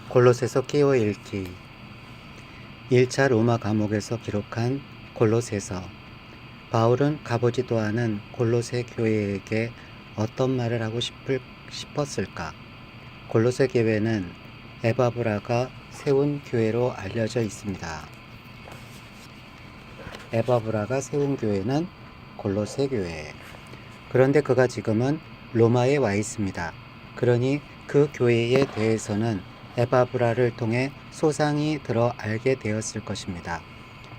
골로새서 끼워 읽기 1차 로마 감옥에서 기록한 골로새서. 바울은 가보지도 않은 골로새 교회에게 어떤 말을 하고 싶었을까? 골로새 교회는 에바브라가 세운 교회로 알려져 있습니다. 에바브라가 세운 교회는 골로새 교회. 그런데 그가 지금은 로마에 와 있습니다. 그러니 그 교회에 대해서는 에바브라를 통해 소상히 들어 알게 되었을 것입니다.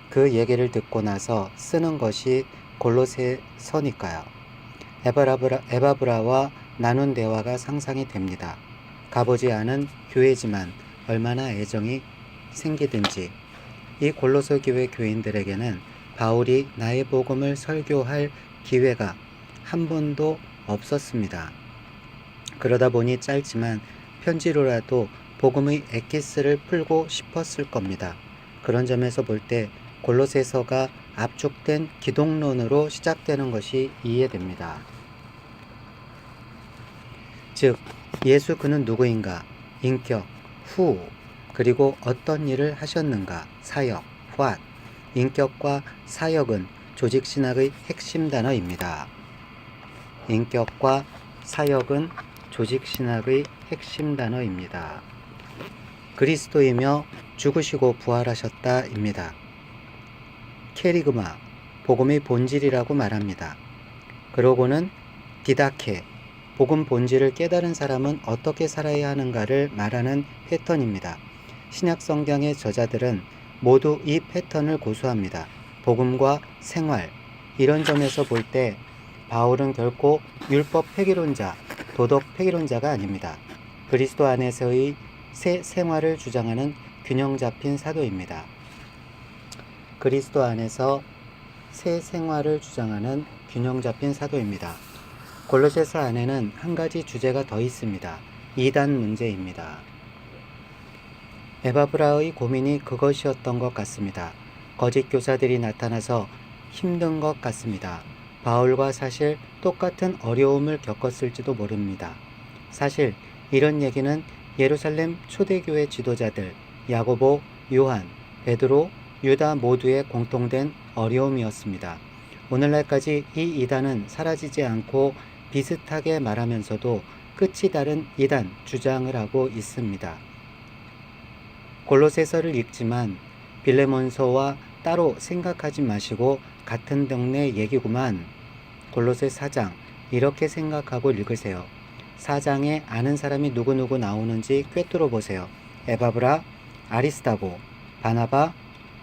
그 얘기를 듣고 나서 쓰는 것이 골로새서니까요. 에바브라와 나눈 대화가 상상이 됩니다. 가보지 않은 교회지만 얼마나 애정이 생기든지. 이 골로새 교회 교인들에게는 바울이 나의 복음을 설교할 기회가 한 번도 없었습니다. 그러다 보니 짧지만 편지로라도 복음의 엑기스를 풀고 싶었을 겁니다. 그런 점에서 볼 때 골로새서가 압축된 기독론으로 시작되는 것이 이해됩니다. 즉, 예수 그는 누구인가? 인격, who, 그리고 어떤 일을 하셨는가? 사역, what. 인격과 사역은 조직신학의 핵심 단어입니다. 인격과 사역은 조직신학의 핵심 단어입니다. 그리스도이며 죽으시고 부활하셨다입니다. 케리그마, 복음의 본질이라고 말합니다. 그러고는 디다케, 복음 본질을 깨달은 사람은 어떻게 살아야 하는가를 말하는 패턴입니다. 신약 성경의 저자들은 모두 이 패턴을 고수합니다. 복음과 생활, 이런 점에서 볼 때 바울은 결코 율법 폐기론자, 도덕 폐기론자가 아닙니다. 그리스도 안에서의 새 생활을 주장하는 균형 잡힌 사도입니다. 그리스도 안에서 새 생활을 주장하는 균형 잡힌 사도입니다. 골로새서 안에는 한 가지 주제가 더 있습니다. 이단 문제입니다. 에바브라의 고민이 그것이었던 것 같습니다. 거짓 교사들이 나타나서 힘든 것 같습니다. 바울과 사실 똑같은 어려움을 겪었을지도 모릅니다. 사실 이런 얘기는 예루살렘 초대교회 지도자들 야고보, 요한, 베드로, 유다 모두의 공통된 어려움이었습니다. 오늘날까지 이 이단은 사라지지 않고 비슷하게 말하면서도 끝이 다른 이단 주장을 하고 있습니다. 골로새서를 읽지만 빌레몬서와 따로 생각하지 마시고 같은 동네 얘기구만. 골로새 4장 이렇게 생각하고 읽으세요. 4장에 아는 사람이 누구누구 나오는지 꿰뚫어 보세요. 에바브라, 아리스다고, 바나바,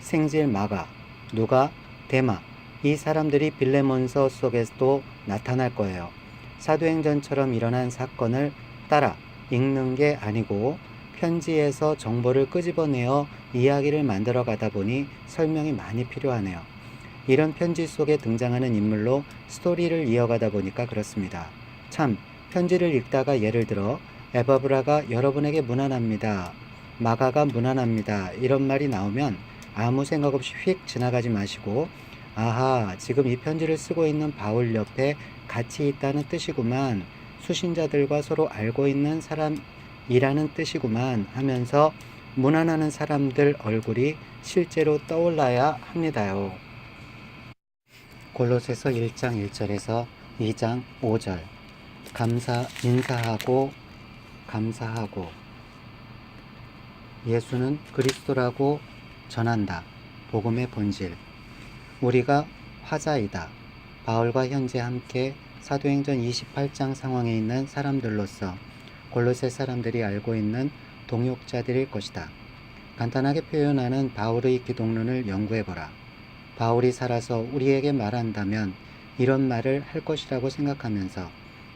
생질 마가, 누가, 데마. 이 사람들이 빌레몬서 속에서도 나타날 거예요. 사도행전처럼 일어난 사건을 따라 읽는 게 아니고 편지에서 정보를 끄집어내어 이야기를 만들어 가다 보니 설명이 많이 필요하네요. 이런 편지 속에 등장하는 인물로 스토리를 이어가다 보니까 그렇습니다. 참, 편지를 읽다가 예를 들어 에바브라가 여러분에게 무난합니다. 마가가 무난합니다. 이런 말이 나오면 아무 생각 없이 휙 지나가지 마시고 아하, 지금 이 편지를 쓰고 있는 바울 옆에 같이 있다는 뜻이구만. 수신자들과 서로 알고 있는 사람이라는 뜻이구만 하면서 무난하는 사람들 얼굴이 실제로 떠올라야 합니다요. 골로새서 1장 1절에서 2장 5절 인사하고 감사하고 예수는 그리스도라고 전한다. 복음의 본질. 우리가 화자이다. 바울과 현재 함께 사도행전 28장 상황에 있는 사람들로서 골로새 사람들이 알고 있는 동역자들일 것이다. 간단하게 표현하는 바울의 기독론을 연구해보라. 바울이 살아서 우리에게 말한다면 이런 말을 할 것이라고 생각하면서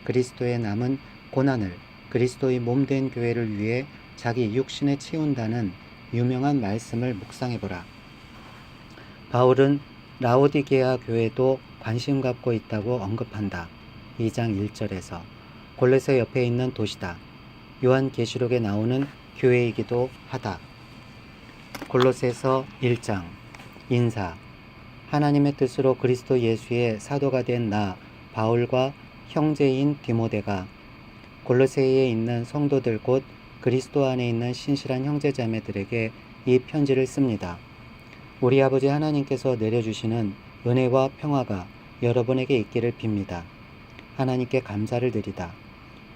그리스도의 남은 고난을 그리스도의 몸된 교회를 위해 자기 육신에 치운다는 유명한 말씀을 묵상해보라. 바울은 라오디게아 교회도 관심 갖고 있다고 언급한다. 2장 1절에서 골로새 옆에 있는 도시다. 요한계시록에 나오는 교회이기도 하다. 골로새서 1장 인사. 하나님의 뜻으로 그리스도 예수의 사도가 된 나 바울과 형제인 디모데가 골로새에 있는 성도들 곧 그리스도 안에 있는 신실한 형제자매들에게 이 편지를 씁니다. 우리 아버지 하나님께서 내려주시는 은혜와 평화가 여러분에게 있기를 빕니다. 하나님께 감사를 드리다.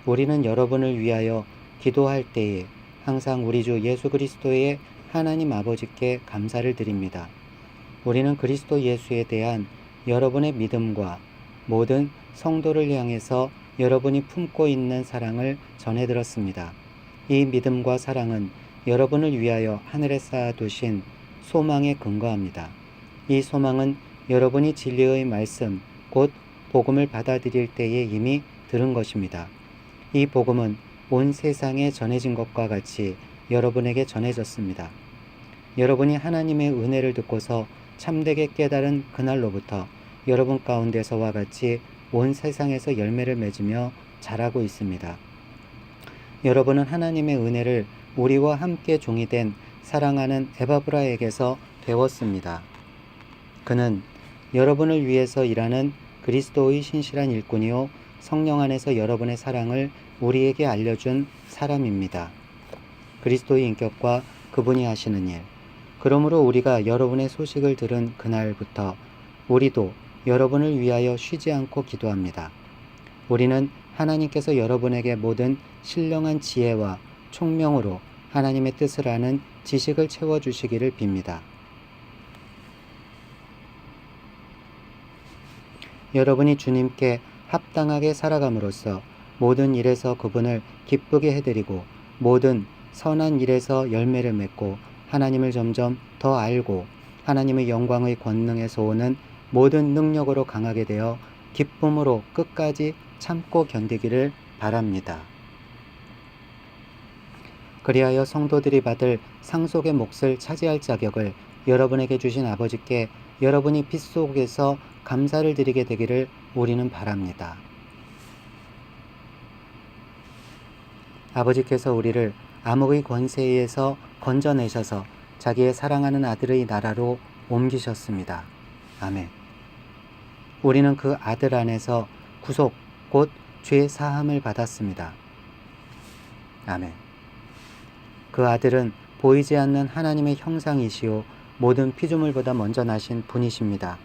우리는 여러분을 위하여 기도할 때에 항상 우리 주 예수 그리스도의 하나님 아버지께 감사를 드립니다. 우리는 그리스도 예수에 대한 여러분의 믿음과 모든 성도를 향해서 여러분이 품고 있는 사랑을 전해 들었습니다. 이 믿음과 사랑은 여러분을 위하여 하늘에 쌓아두신 소망에 근거합니다. 이 소망은 여러분이 진리의 말씀, 곧 복음을 받아들일 때에 이미 들은 것입니다. 이 복음은 온 세상에 전해진 것과 같이 여러분에게 전해졌습니다. 여러분이 하나님의 은혜를 듣고서 참되게 깨달은 그날로부터 여러분 가운데서와 같이 온 세상에서 열매를 맺으며 자라고 있습니다. 여러분은 하나님의 은혜를 우리와 함께 종이 된 사랑하는 에바브라에게서 배웠습니다. 그는 여러분을 위해서 일하는 그리스도의 신실한 일꾼이요 성령 안에서 여러분의 사랑을 우리에게 알려준 사람입니다. 그리스도의 인격과 그분이 하시는 일. 그러므로 우리가 여러분의 소식을 들은 그날부터 우리도 여러분을 위하여 쉬지 않고 기도합니다. 우리는 하나님께서 여러분에게 모든 신령한 지혜와 총명으로 하나님의 뜻을 아는 지식을 채워주시기를 빕니다. 여러분이 주님께 합당하게 살아감으로써 모든 일에서 그분을 기쁘게 해드리고 모든 선한 일에서 열매를 맺고 하나님을 점점 더 알고 하나님의 영광의 권능에서 오는 모든 능력으로 강하게 되어 기쁨으로 끝까지 참고 견디기를 바랍니다. 그리하여 성도들이 받을 상속의 몫을 차지할 자격을 여러분에게 주신 아버지께 여러분이 빛 속에서 감사를 드리게 되기를 우리는 바랍니다. 아버지께서 우리를 암흑의 권세에서 건져내셔서 자기의 사랑하는 아들의 나라로 옮기셨습니다. 아멘. 우리는 그 아들 안에서 구속, 곧 죄 사함을 받았습니다. 아멘. 그 아들은 보이지 않는 하나님의 형상이시요 모든 피조물보다 먼저 나신 분이십니다.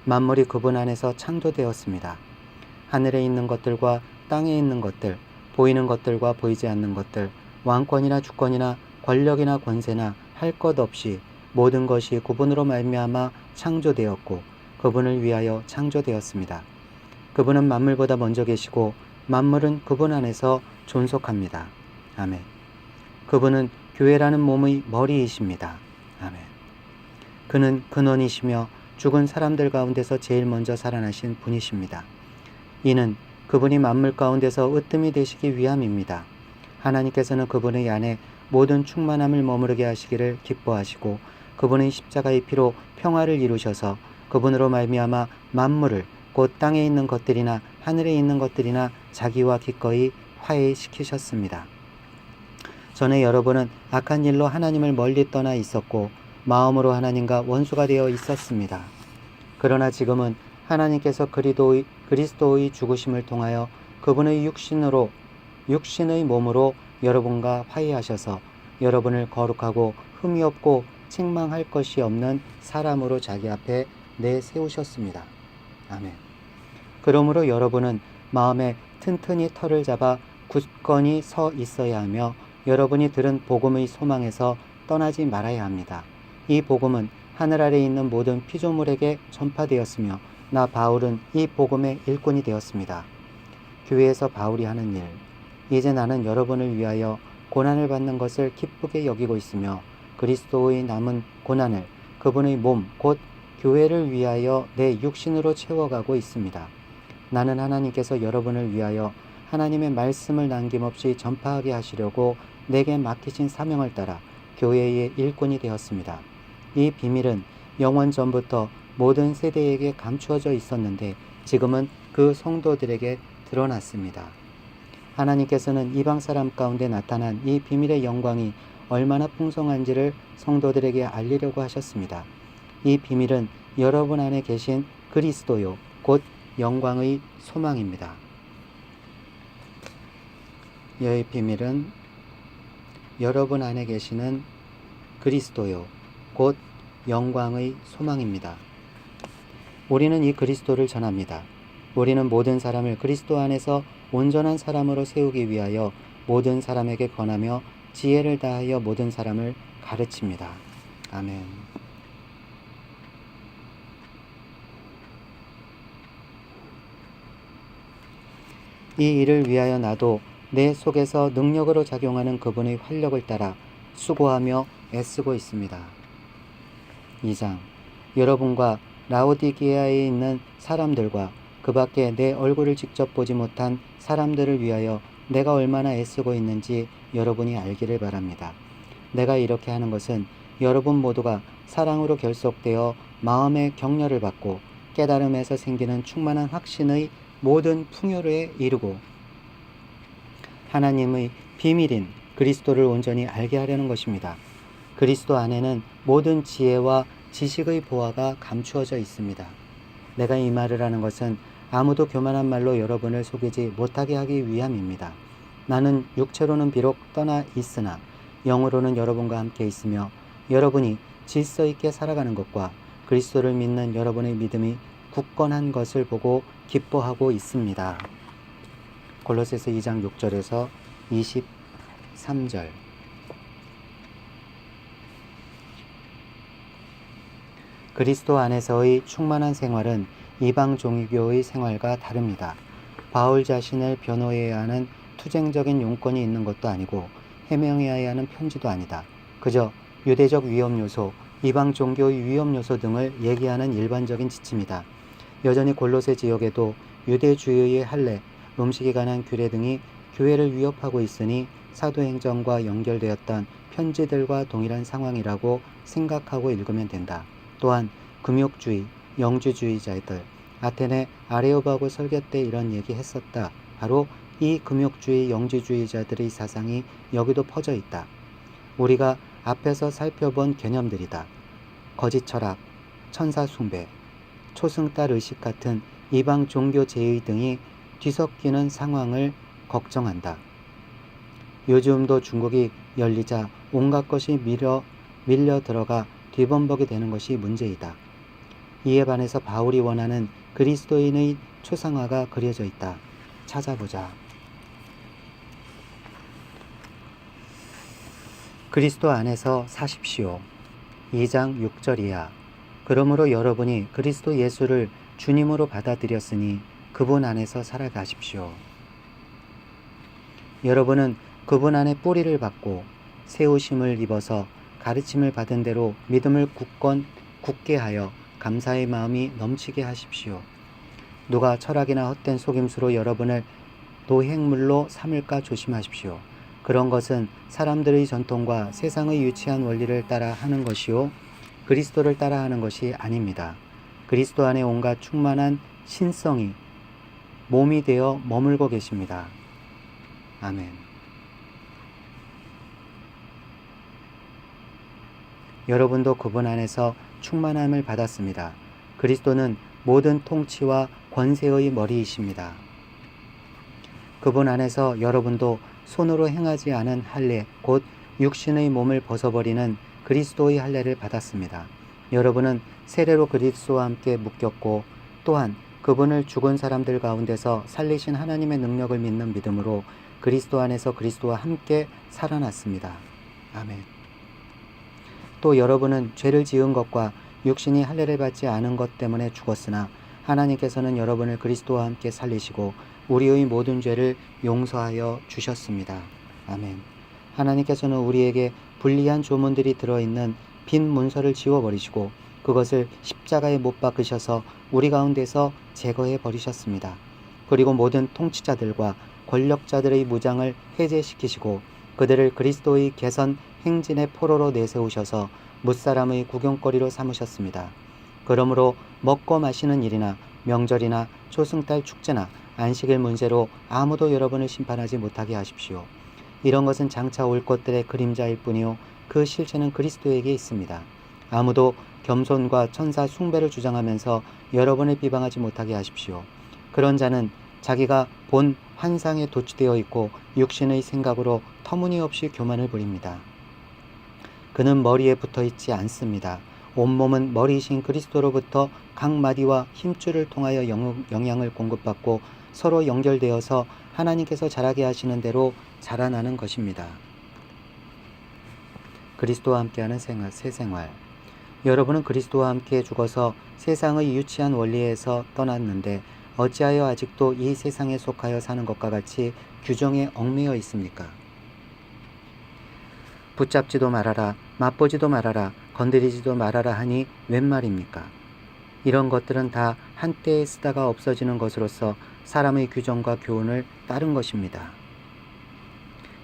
만물이 그분 안에서 창조되었습니다. 하늘에 있는 것들과 땅에 있는 것들, 보이는 것들과 보이지 않는 것들, 왕권이나 주권이나 권력이나 권세나 할 것 없이 모든 것이 그분으로 말미암아 창조되었고 그분을 위하여 창조되었습니다. 그분은 만물보다 먼저 계시고 만물은 그분 안에서 존속합니다. 아멘. 그분은 교회라는 몸의 머리이십니다. 아멘. 그는 근원이시며 죽은 사람들 가운데서 제일 먼저 살아나신 분이십니다. 이는 그분이 만물 가운데서 으뜸이 되시기 위함입니다. 하나님께서는 그분의 안에 모든 충만함을 머무르게 하시기를 기뻐하시고 그분의 십자가의 피로 평화를 이루셔서 그분으로 말미암아 만물을 곧 땅에 있는 것들이나 하늘에 있는 것들이나 자기와 기꺼이 화해시키셨습니다. 전에 여러분은 악한 일로 하나님을 멀리 떠나 있었고 마음으로 하나님과 원수가 되어 있었습니다. 그러나 지금은 하나님께서 그리스도의 죽으심을 통하여 그분의 육신의 몸으로 여러분과 화해하셔서 여러분을 거룩하고 흠이 없고 책망할 것이 없는 사람으로 자기 앞에 내세우셨습니다. 아멘. 그러므로 여러분은 마음에 튼튼히 털을 잡아 굳건히 서 있어야 하며 여러분이 들은 복음의 소망에서 떠나지 말아야 합니다. 이 복음은 하늘 아래 있는 모든 피조물에게 전파되었으며 나 바울은 이 복음의 일꾼이 되었습니다. 교회에서 바울이 하는 일. 이제 나는 여러분을 위하여 고난을 받는 것을 기쁘게 여기고 있으며 그리스도의 남은 고난을 그분의 몸 곧 교회를 위하여 내 육신으로 채워가고 있습니다. 나는 하나님께서 여러분을 위하여 하나님의 말씀을 남김없이 전파하게 하시려고 내게 맡기신 사명을 따라 교회의 일꾼이 되었습니다. 이 비밀은 영원 전부터 모든 세대에게 감추어져 있었는데 지금은 그 성도들에게 드러났습니다. 하나님께서는 이방 사람 가운데 나타난 이 비밀의 영광이 얼마나 풍성한지를 성도들에게 알리려고 하셨습니다. 이 비밀은 여러분 안에 계신 그리스도요 곧 영광의 소망입니다. 이 비밀은 여러분 안에 계시는 그리스도요, 곧 영광의 소망입니다. 우리는 이 그리스도를 전합니다. 우리는 모든 사람을 그리스도 안에서 온전한 사람으로 세우기 위하여 모든 사람에게 권하며 지혜를 다하여 모든 사람을 가르칩니다. 아멘. 이 일을 위하여 나도 내 속에서 능력으로 작용하는 그분의 활력을 따라 수고하며 애쓰고 있습니다. 2장. 여러분과 라오디게아에 있는 사람들과 그 밖에 내 얼굴을 직접 보지 못한 사람들을 위하여 내가 얼마나 애쓰고 있는지 여러분이 알기를 바랍니다. 내가 이렇게 하는 것은 여러분 모두가 사랑으로 결속되어 마음의 격려를 받고 깨달음에서 생기는 충만한 확신의 모든 풍요에 이르고 하나님의 비밀인 그리스도를 온전히 알게 하려는 것입니다. 그리스도 안에는 모든 지혜와 지식의 보화가 감추어져 있습니다. 내가 이 말을 하는 것은 아무도 교만한 말로 여러분을 속이지 못하게 하기 위함입니다. 나는 육체로는 비록 떠나 있으나 영으로는 여러분과 함께 있으며 여러분이 질서 있게 살아가는 것과 그리스도를 믿는 여러분의 믿음이 굳건한 것을 보고 기뻐하고 있습니다. 골로새서 2장 6절에서 23절. 그리스도 안에서의 충만한 생활은 이방 종교의 생활과 다릅니다. 바울 자신을 변호해야 하는 투쟁적인 용건이 있는 것도 아니고 해명해야 하는 편지도 아니다. 그저 유대적 위험 요소, 이방 종교의 위험 요소 등을 얘기하는 일반적인 지침이다. 여전히 골로새 지역에도 유대주의의 할례, 음식에 관한 규례 등이 교회를 위협하고 있으니 사도행전과 연결되었던 편지들과 동일한 상황이라고 생각하고 읽으면 된다. 또한 금욕주의, 영주주의자들, 아테네 아레오바고 설교 때 이런 얘기 했었다. 바로 이 금욕주의, 영주주의자들의 사상이 여기도 퍼져 있다. 우리가 앞에서 살펴본 개념들이다. 거짓 철학, 천사 숭배, 초승달 의식 같은 이방 종교 제의 등이 뒤섞이는 상황을 걱정한다. 요즘도 중국이 열리자 온갖 것이 밀려 들어가 뒤범벅이 되는 것이 문제이다. 이에 반해서 바울이 원하는 그리스도인의 초상화가 그려져 있다. 찾아보자. 그리스도 안에서 사십시오. 2장 6절이야. 그러므로 여러분이 그리스도 예수를 주님으로 받아들였으니 그분 안에서 살아가십시오. 여러분은 그분 안에 뿌리를 받고 세우심을 입어서 가르침을 받은 대로 믿음을 굳게 하여 감사의 마음이 넘치게 하십시오. 누가 철학이나 헛된 속임수로 여러분을 노획물로 삼을까 조심하십시오. 그런 것은 사람들의 전통과 세상의 유치한 원리를 따라 하는 것이요 그리스도를 따라 하는 것이 아닙니다. 그리스도 안에 온갖 충만한 신성이 몸이 되어 머물고 계십니다. 아멘. 여러분도 그분 안에서 충만함을 받았습니다. 그리스도는 모든 통치와 권세의 머리이십니다. 그분 안에서 여러분도 손으로 행하지 않은 할례, 곧 육신의 몸을 벗어버리는 그리스도의 할례를 받았습니다. 여러분은 세례로 그리스도와 함께 묶였고 또한 그분을 죽은 사람들 가운데서 살리신 하나님의 능력을 믿는 믿음으로 그리스도 안에서 그리스도와 함께 살아났습니다. 아멘. 또 여러분은 죄를 지은 것과 육신이 할례를 받지 않은 것 때문에 죽었으나 하나님께서는 여러분을 그리스도와 함께 살리시고 우리의 모든 죄를 용서하여 주셨습니다. 아멘. 하나님께서는 우리에게 불리한 조문들이 들어있는 빈 문서를 지워버리시고 그것을 십자가에 못 박으셔서 우리 가운데서 제거해 버리셨습니다. 그리고 모든 통치자들과 권력자들의 무장을 해제시키시고 그들을 그리스도의 개선 행진의 포로로 내세우셔서 무사람의 구경거리로 삼으셨습니다. 그러므로 먹고 마시는 일이나 명절이나 초승달 축제나 안식일 문제로 아무도 여러분을 심판하지 못하게 하십시오. 이런 것은 장차 올 것들의 그림자일 뿐이요 그 실체는 그리스도에게 있습니다. 아무도 겸손과 천사 숭배를 주장하면서 여러분을 비방하지 못하게 하십시오. 그런 자는 자기가 본 환상에 도취되어 있고 육신의 생각으로 터무니없이 교만을 부립니다. 그는 머리에 붙어 있지 않습니다. 온몸은 머리이신 그리스도로부터 각 마디와 힘줄을 통하여 영향을 공급받고 서로 연결되어서 하나님께서 자라게 하시는 대로 자라나는 것입니다. 그리스도와 함께하는 새 생활. 여러분은 그리스도와 함께 죽어서 세상의 유치한 원리에서 떠났는데 어찌하여 아직도 이 세상에 속하여 사는 것과 같이 규정에 얽매여 있습니까? 붙잡지도 말아라, 맛보지도 말아라, 건드리지도 말아라 하니 웬 말입니까? 이런 것들은 다 한때에 쓰다가 없어지는 것으로서 사람의 규정과 교훈을 따른 것입니다.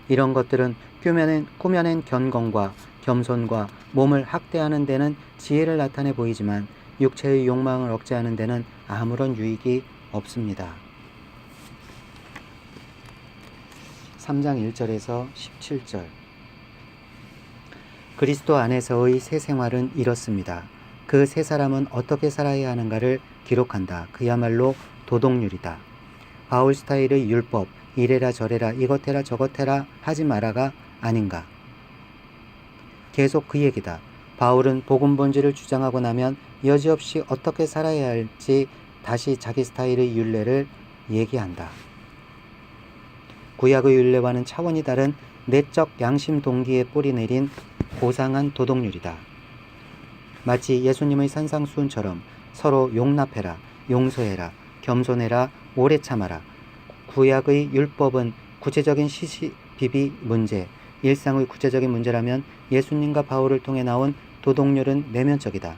이런 것들은 꾸며낸 견건과 겸손과 몸을 학대하는 데는 지혜를 나타내 보이지만 육체의 욕망을 억제하는 데는 아무런 유익이 없습니다. 3장 1절에서 17절. 그리스도 안에서의 새 생활은 이렇습니다. 그 새 사람은 어떻게 살아야 하는가를 기록한다. 그야말로 도덕률이다. 바울 스타일의 율법, 이래라 저래라 이것 해라 저것 해라 하지 마라가 아닌가. 계속 그 얘기다. 바울은 복음 본질을 주장하고 나면 여지없이 어떻게 살아야 할지 다시 자기 스타일의 율례를 얘기한다. 구약의 율례와는 차원이 다른 내적 양심 동기에 뿌리 내린 고상한 도덕률이다. 마치 예수님의 산상수훈처럼 서로 용납해라, 용서해라, 겸손해라, 오래 참아라. 구약의 율법은 구체적인 시시비비 문제, 일상의 구체적인 문제라면 예수님과 바울을 통해 나온 도덕률은 내면적이다.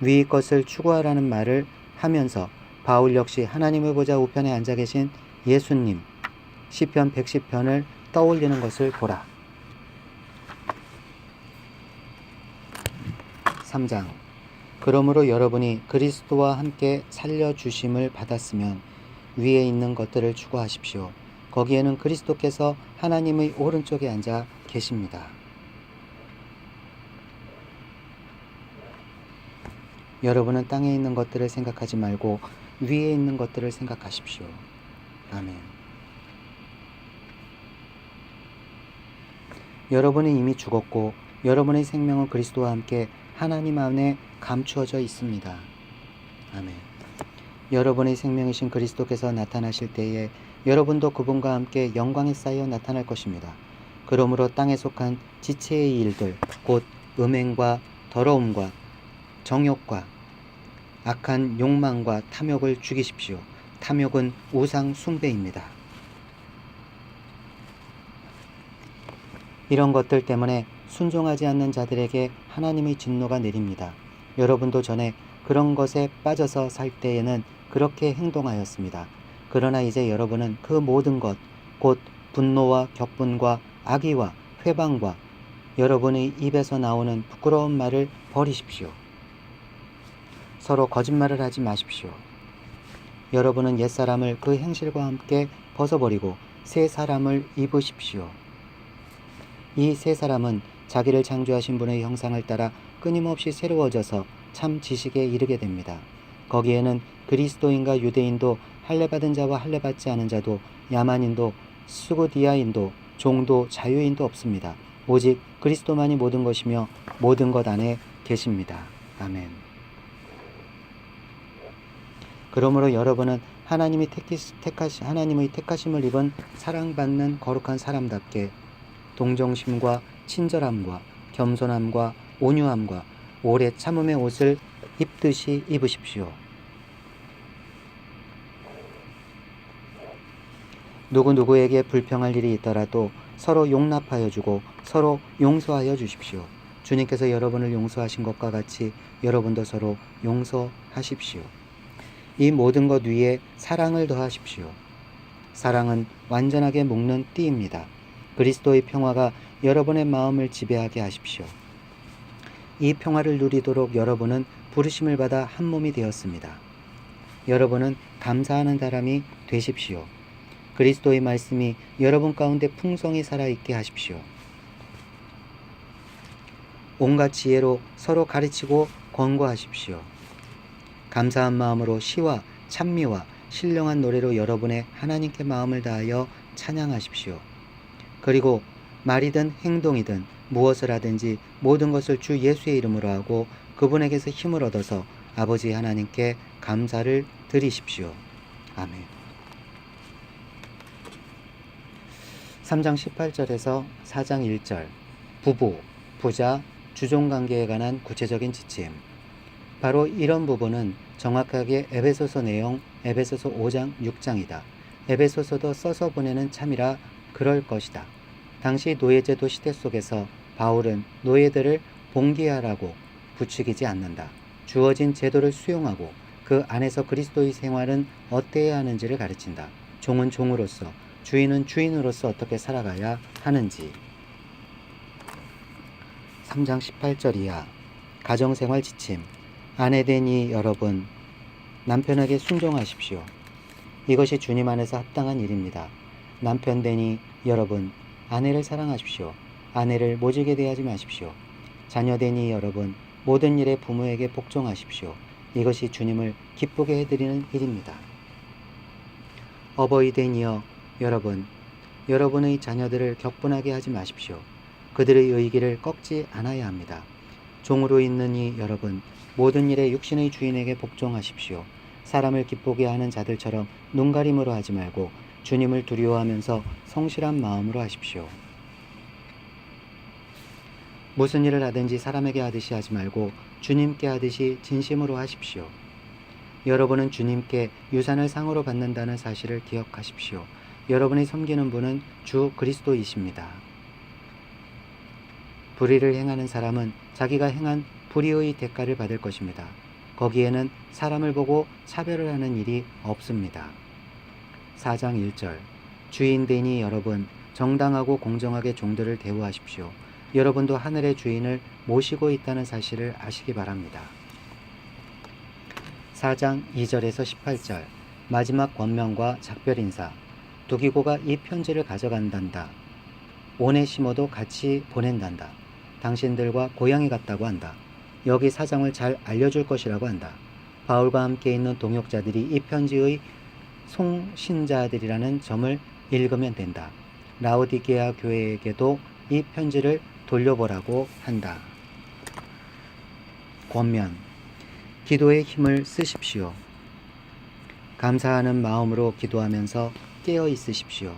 위의 것을 추구하라는 말을 하면서 바울 역시 하나님의 보좌 우편에 앉아 계신 예수님, 시편 110편을 떠올리는 것을 보라. 3장. 그러므로 여러분이 그리스도와 함께 살려주심을 받았으면 위에 있는 것들을 추구하십시오. 거기에는 그리스도께서 하나님의 오른쪽에 앉아 계십니다. 여러분은 땅에 있는 것들을 생각하지 말고 위에 있는 것들을 생각하십시오. 아멘. 여러분은 이미 죽었고 여러분의 생명은 그리스도와 함께 하나님 안에 감추어져 있습니다. 아멘. 여러분의 생명이신 그리스도께서 나타나실 때에 여러분도 그분과 함께 영광에 쌓여 나타날 것입니다. 그러므로 땅에 속한 지체의 일들, 곧 음행과 더러움과 정욕과 악한 욕망과 탐욕을 죽이십시오. 탐욕은 우상 숭배입니다. 이런 것들 때문에 순종하지 않는 자들에게 하나님의 진노가 내립니다. 여러분도 전에 그런 것에 빠져서 살 때에는 그렇게 행동하였습니다. 그러나 이제 여러분은 그 모든 것, 곧 분노와 격분과 악의와 회방과 여러분의 입에서 나오는 부끄러운 말을 버리십시오. 서로 거짓말을 하지 마십시오. 여러분은 옛사람을 그 행실과 함께 벗어버리고 새 사람을 입으십시오. 이 새 사람은 자기를 창조하신 분의 형상을 따라 끊임없이 새로워져서 참 지식에 이르게 됩니다. 거기에는 그리스도인과 유대인도 할례받은 자와 할례받지 않은 자도 야만인도 스고디아인도 종도 자유인도 없습니다. 오직 그리스도만이 모든 것이며 모든 것 안에 계십니다. 아멘. 그러므로 여러분은 하나님의 택하심을 입은 사랑받는 거룩한 사람답게 동정심과 친절함과 겸손함과 온유함과 오래 참음의 옷을 입듯이 입으십시오. 누구에게 불평할 일이 있더라도 서로 용납하여 주고 서로 용서하여 주십시오. 주님께서 여러분을 용서하신 것과 같이 여러분도 서로 용서하십시오. 이 모든 것 위에 사랑을 더하십시오. 사랑은 완전하게 묶는 띠입니다. 그리스도의 평화가 여러분의 마음을 지배하게 하십시오. 이 평화를 누리도록 여러분은 부르심을 받아 한 몸이 되었습니다. 여러분은 감사하는 사람이 되십시오. 그리스도의 말씀이 여러분 가운데 풍성히 살아있게 하십시오. 온갖 지혜로 서로 가르치고 권고하십시오. 감사한 마음으로 시와 찬미와 신령한 노래로 여러분의 하나님께 마음을 다하여 찬양하십시오. 그리고 말이든 행동이든 무엇을 하든지 모든 것을 주 예수의 이름으로 하고 그분에게서 힘을 얻어서 아버지 하나님께 감사를 드리십시오. 아멘. 3장 18절에서 4장 1절 부부, 부자, 주종관계에 관한 구체적인 지침. 바로 이런 부분은 정확하게 에베소서 내용 에베소서 5장 6장이다. 에베소서도 써서 보내는 참이라 그럴 것이다. 당시 노예제도 시대 속에서 바울은 노예들을 봉기하라고 부추기지 않는다. 주어진 제도를 수용하고 그 안에서 그리스도의 생활은 어때야 하는지를 가르친다. 종은 종으로서, 주인은 주인으로서 어떻게 살아가야 하는지. 3장 18절 이하 가정생활 지침. 아내되니 여러분 남편에게 순종하십시오. 이것이 주님 안에서 합당한 일입니다. 남편되니 여러분 아내를 사랑하십시오. 아내를 모질게 대하지 마십시오. 자녀되니 여러분 모든 일에 부모에게 복종하십시오. 이것이 주님을 기쁘게 해드리는 일입니다. 어버이되니여 여러분 여러분의 자녀들을 격분하게 하지 마십시오. 그들의 의기를 꺾지 않아야 합니다. 종으로 있느니 여러분 모든 일에 육신의 주인에게 복종하십시오. 사람을 기쁘게 하는 자들처럼 눈가림으로 하지 말고 주님을 두려워하면서 성실한 마음으로 하십시오. 무슨 일을 하든지 사람에게 하듯이 하지 말고 주님께 하듯이 진심으로 하십시오. 여러분은 주님께 유산을 상으로 받는다는 사실을 기억하십시오. 여러분이 섬기는 분은 주 그리스도이십니다. 불의를 행하는 사람은 자기가 행한 불의의 대가를 받을 것입니다. 거기에는 사람을 보고 차별을 하는 일이 없습니다. 4장 1절 주인되니 여러분 정당하고 공정하게 종들을 대우하십시오. 여러분도 하늘의 주인을 모시고 있다는 사실을 아시기 바랍니다. 4장 2절에서 18절 마지막 권면과 작별 인사. 두기고가 이 편지를 가져간단다. 오네시모도 같이 보낸단다. 당신들과 고향에 갔다고 한다. 여기 사정을 잘 알려줄 것이라고 한다. 바울과 함께 있는 동역자들이 이 편지의 송신자들이라는 점을 읽으면 된다. 라오디게아 교회에게도 이 편지를 돌려보라고 한다. 권면. 기도의 힘을 쓰십시오. 감사하는 마음으로 기도하면서 깨어 있으십시오.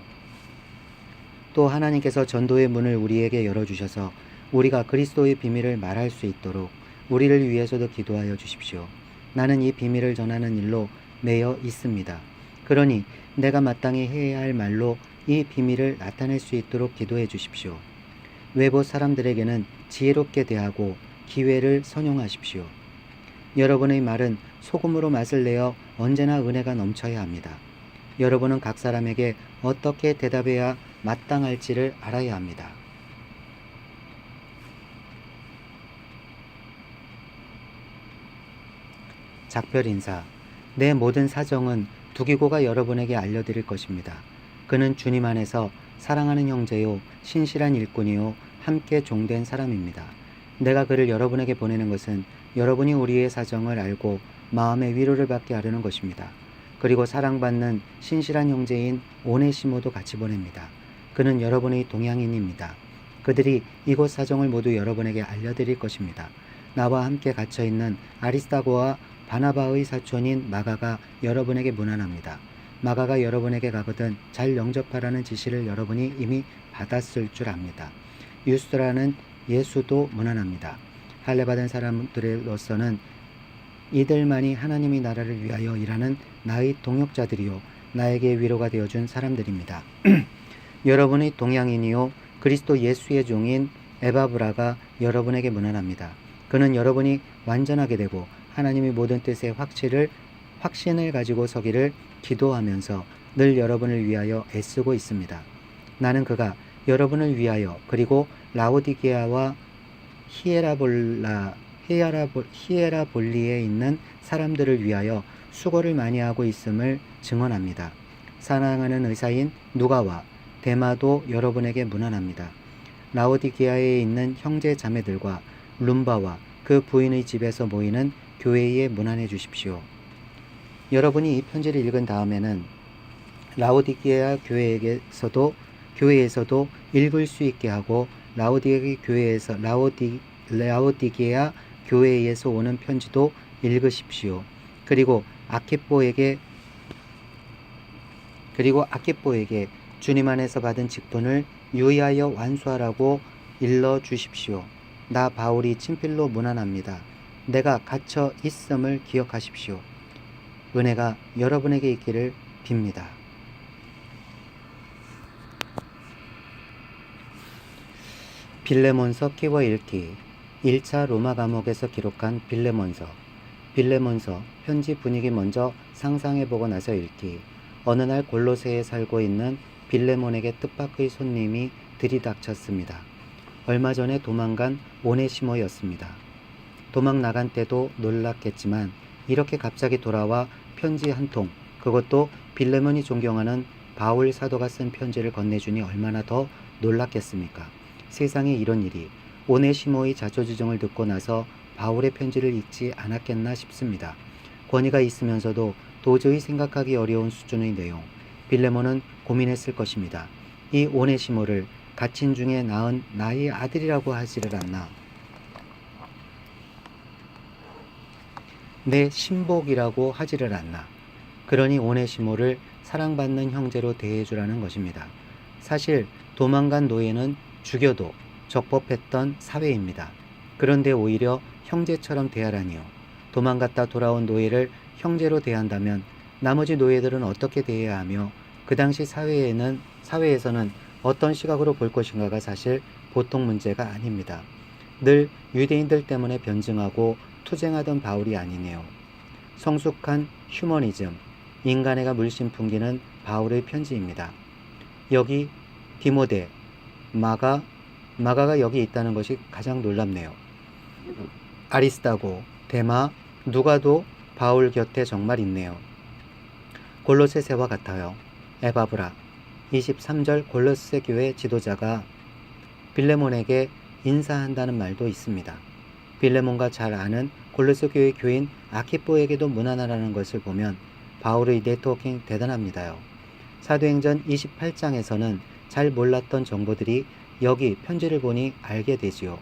또 하나님께서 전도의 문을 우리에게 열어주셔서 우리가 그리스도의 비밀을 말할 수 있도록 우리를 위해서도 기도하여 주십시오. 나는 이 비밀을 전하는 일로 매여 있습니다. 그러니 내가 마땅히 해야 할 말로 이 비밀을 나타낼 수 있도록 기도해 주십시오. 외부 사람들에게는 지혜롭게 대하고 기회를 선용하십시오. 여러분의 말은 소금으로 맛을 내어 언제나 은혜가 넘쳐야 합니다. 여러분은 각 사람에게 어떻게 대답해야 마땅할지를 알아야 합니다. 작별 인사. 내 모든 사정은 두기고가 여러분에게 알려드릴 것입니다. 그는 주님 안에서 사랑하는 형제요 신실한 일꾼이요 함께 종된 사람입니다. 내가 그를 여러분에게 보내는 것은 여러분이 우리의 사정을 알고 마음의 위로를 받게 하려는 것입니다. 그리고 사랑받는 신실한 형제인 오네시모도 같이 보냅니다. 그는 여러분의 동양인입니다. 그들이 이곳 사정을 모두 여러분에게 알려드릴 것입니다. 나와 함께 갇혀있는 아리스타고와 바나바의 사촌인 마가가 여러분에게 문안합니다. 마가가 여러분에게 가거든 잘 영접하라는 지시를 여러분이 이미 받았을 줄 압니다. 유스라는 예수도 문안합니다. 할례받은 사람들로서는 이들만이 하나님의 나라를 위하여 일하는 나의 동역자들이요 나에게 위로가 되어준 사람들입니다. 여러분의 동양인이요 그리스도 예수의 종인 에바브라가 여러분에게 문안합니다. 그는 여러분이 완전하게 되고 하나님의 모든 뜻의 확신을 가지고 서기를 기도하면서 늘 여러분을 위하여 애쓰고 있습니다. 나는 그가 여러분을 위하여 그리고 라오디게아와 히에라볼리에 있는 사람들을 위하여 수고를 많이 하고 있음을 증언합니다. 사랑하는 의사인 누가와 데마도 여러분에게 문안합니다. 라오디게아에 있는 형제 자매들과 룸바와 그 부인의 집에서 모이는 교회에 문안해 주십시오. 여러분이 이 편지를 읽은 다음에는 라오디게아 교회에게서도 교회에서도 읽을 수 있게 하고 라오디게아 교회에서 오는 편지도 읽으십시오. 그리고 아키뽀에게 주님 안에서 받은 직분을 유의하여 완수하라고 일러 주십시오. 나 바울이 친필로 문안합니다. 내가 갇혀 있음을 기억하십시오. 은혜가 여러분에게 있기를 빕니다. 빌레몬서 끼워 읽기 1차 로마 감옥에서 기록한 빌레몬서 편지 분위기 먼저 상상해보고 나서 읽기. 어느 날 골로새에 살고 있는 빌레몬에게 뜻밖의 손님이 들이닥쳤습니다. 얼마 전에 도망간 오네시모였습니다. 도망 나간 때도 놀랐겠지만 이렇게 갑자기 돌아와 편지 한 통, 그것도 빌레몬이 존경하는 바울 사도가 쓴 편지를 건네주니 얼마나 더 놀랐겠습니까? 세상에 이런 일이. 오네시모의 자초지종을 듣고 나서 바울의 편지를 읽지 않았겠나 싶습니다. 권위가 있으면서도 도저히 생각하기 어려운 수준의 내용. 빌레몬은 고민했을 것입니다. 이 오네시모를 갇힌 중에 낳은 나의 아들이라고 하지를 않나. 내 신복이라고 하지를 않나. 그러니 오네시모를 사랑받는 형제로 대해주라는 것입니다. 사실 도망간 노예는 죽여도 적법했던 사회입니다. 그런데 오히려 형제처럼 대하라니요. 도망갔다 돌아온 노예를 형제로 대한다면 나머지 노예들은 어떻게 대해야 하며 그 당시 사회에서는 어떤 시각으로 볼 것인가가 사실 보통 문제가 아닙니다. 늘 유대인들 때문에 변증하고 투쟁하던 바울이 아니네요. 성숙한 휴머니즘, 인간애가 물씬 풍기는 바울의 편지입니다. 여기 디모데, 마가가 여기 있다는 것이 가장 놀랍네요. 아리스타고, 데마, 누가도 바울 곁에 정말 있네요. 골로새서와 같아요. 에바브라 23절 골로새 교회 지도자가 빌레몬에게 인사한다는 말도 있습니다. 빌레몬과 잘 아는 골로새 교회 교인 아키뽀에게도 문안하라는 것을 보면 바울의 네트워킹 대단합니다요. 사도행전 28장에서는 잘 몰랐던 정보들이 여기 편지를 보니 알게 되지요.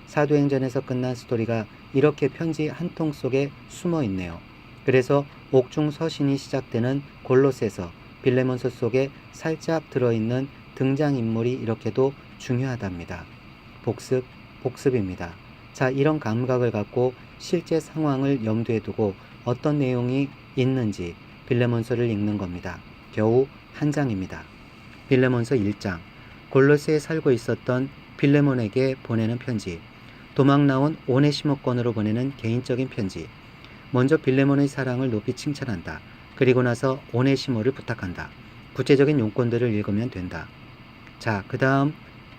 사도행전에서 끝난 스토리가 이렇게 편지 한 통 속에 숨어 있네요. 그래서 옥중 서신이 시작되는 골로새서, 빌레몬서 속에 살짝 들어있는 등장인물이 이렇게도 중요하답니다. 복습입니다. 자, 이런 감각을 갖고 실제 상황을 염두에 두고 어떤 내용이 있는지 빌레몬서를 읽는 겁니다. 겨우 한 장입니다. 빌레몬서 1장, 골로새에 살고 있었던 빌레몬에게 보내는 편지. 도망 나온 오네시모권으로 보내는 개인적인 편지. 먼저 빌레몬의 사랑을 높이 칭찬한다. 그리고 나서 오네시모를 부탁한다. 구체적인 용건들을 읽으면 된다. 자, 그 다음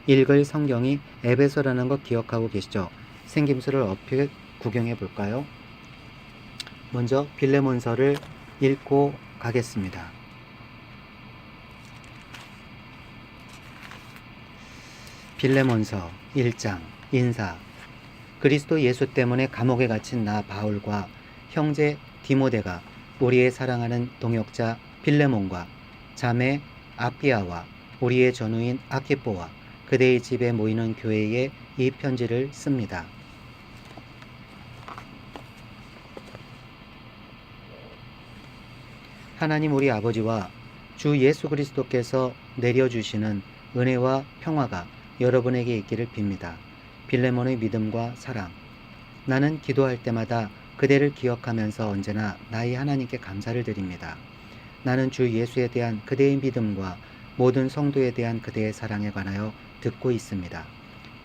읽을 성경이 에베소라는 거 기억하고 계시죠? 생김새를 어떻게 구경해 볼까요? 먼저 빌레몬서를 읽고 가겠습니다. 빌레몬서 1장 인사. 그리스도 예수 때문에 감옥에 갇힌 나 바울과 형제 디모데가 우리의 사랑하는 동역자 빌레몬과 자매 아피아와 우리의 전우인 아키뽀와 그대의 집에 모이는 교회에 이 편지를 씁니다. 하나님 우리 아버지와 주 예수 그리스도께서 내려주시는 은혜와 평화가 여러분에게 있기를 빕니다. 빌레몬의 믿음과 사랑. 나는 기도할 때마다 그대를 기억하면서 언제나 나의 하나님께 감사를 드립니다. 나는 주 예수에 대한 그대의 믿음과 모든 성도에 대한 그대의 사랑에 관하여 듣고 있습니다.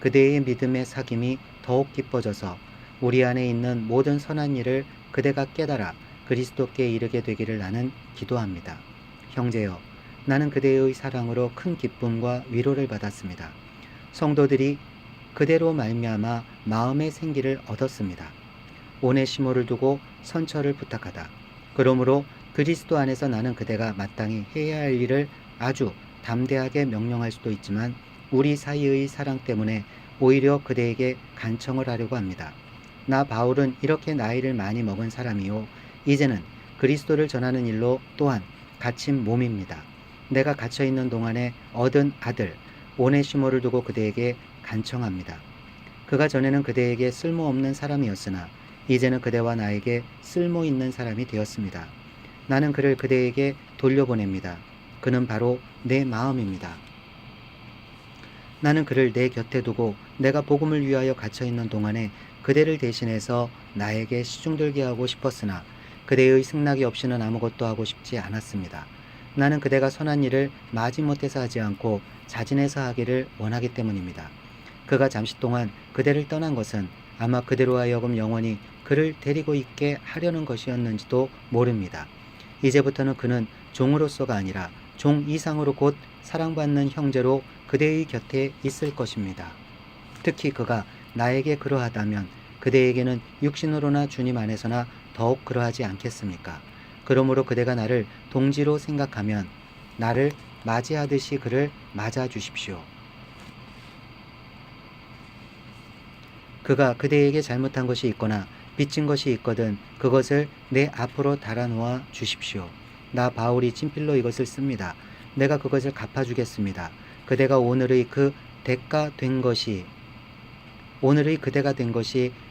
그대의 믿음의 사귐이 더욱 깊어져서 우리 안에 있는 모든 선한 일을 그대가 깨달아 그리스도께 이르게 되기를 나는 기도합니다. 형제여, 나는 그대의 사랑으로 큰 기쁨과 위로를 받았습니다. 성도들이 그대로 말미암아 마음의 생기를 얻었습니다. 오네시모를 두고 선처를 부탁하다. 그러므로 그리스도 안에서 나는 그대가 마땅히 해야 할 일을 아주 담대하게 명령할 수도 있지만 우리 사이의 사랑 때문에 오히려 그대에게 간청을 하려고 합니다. 나 바울은 이렇게 나이를 많이 먹은 사람이요, 이제는 그리스도를 전하는 일로 또한 갇힌 몸입니다. 내가 갇혀있는 동안에 얻은 아들 오네시모를 두고 그대에게 간청합니다. 그가 전에는 그대에게 쓸모없는 사람이었으나 이제는 그대와 나에게 쓸모있는 사람이 되었습니다. 나는 그를 그대에게 돌려보냅니다. 그는 바로 내 마음입니다. 나는 그를 내 곁에 두고 내가 복음을 위하여 갇혀있는 동안에 그대를 대신해서 나에게 시중들게 하고 싶었으나 그대의 승낙이 없이는 아무것도 하고 싶지 않았습니다. 나는 그대가 선한 일을 마지못해서 하지 않고 자진해서 하기를 원하기 때문입니다. 그가 잠시 동안 그대를 떠난 것은 아마 그대로 하여금 영원히 그를 데리고 있게 하려는 것이었는지도 모릅니다. 이제부터는 그는 종으로서가 아니라 종 이상으로 곧 사랑받는 형제로 그대의 곁에 있을 것입니다. 특히 그가 나에게 그러하다면 그대에게는 육신으로나 주님 안에서나 더욱 그러하지 않겠습니까? 그러므로 그대가 나를 동지로 생각하면 나를 맞이하듯이 그를 맞아 주십시오. 그가 그대에게 잘못한 것이 있거나 빚진 것이 있거든 그것을 내 앞으로 달아놓아 주십시오. 나 바울이 친필로 이것을 씁니다. 내가 그것을 갚아주겠습니다. 그대가 오늘의 그대가 된 것이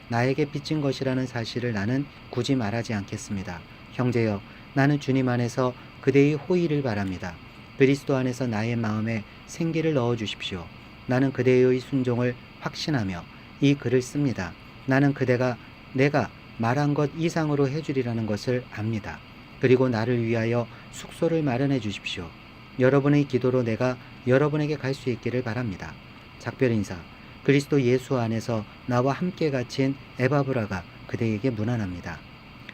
나에게 빚진 것이라는 사실을 나는 굳이 말하지 않겠습니다. 형제여, 나는 주님 안에서 그대의 호의를 바랍니다. 그리스도 안에서 나의 마음에 생기를 넣어 주십시오. 나는 그대의 순종을 확신하며 이 글을 씁니다. 나는 그대가 내가 말한 것 이상으로 해주리라는 것을 압니다. 그리고 나를 위하여 숙소를 마련해 주십시오. 여러분의 기도로 내가 여러분에게 갈 수 있기를 바랍니다. 작별 인사. 그리스도 예수 안에서 나와 함께 갇힌 에바브라가 그대에게 문안합니다.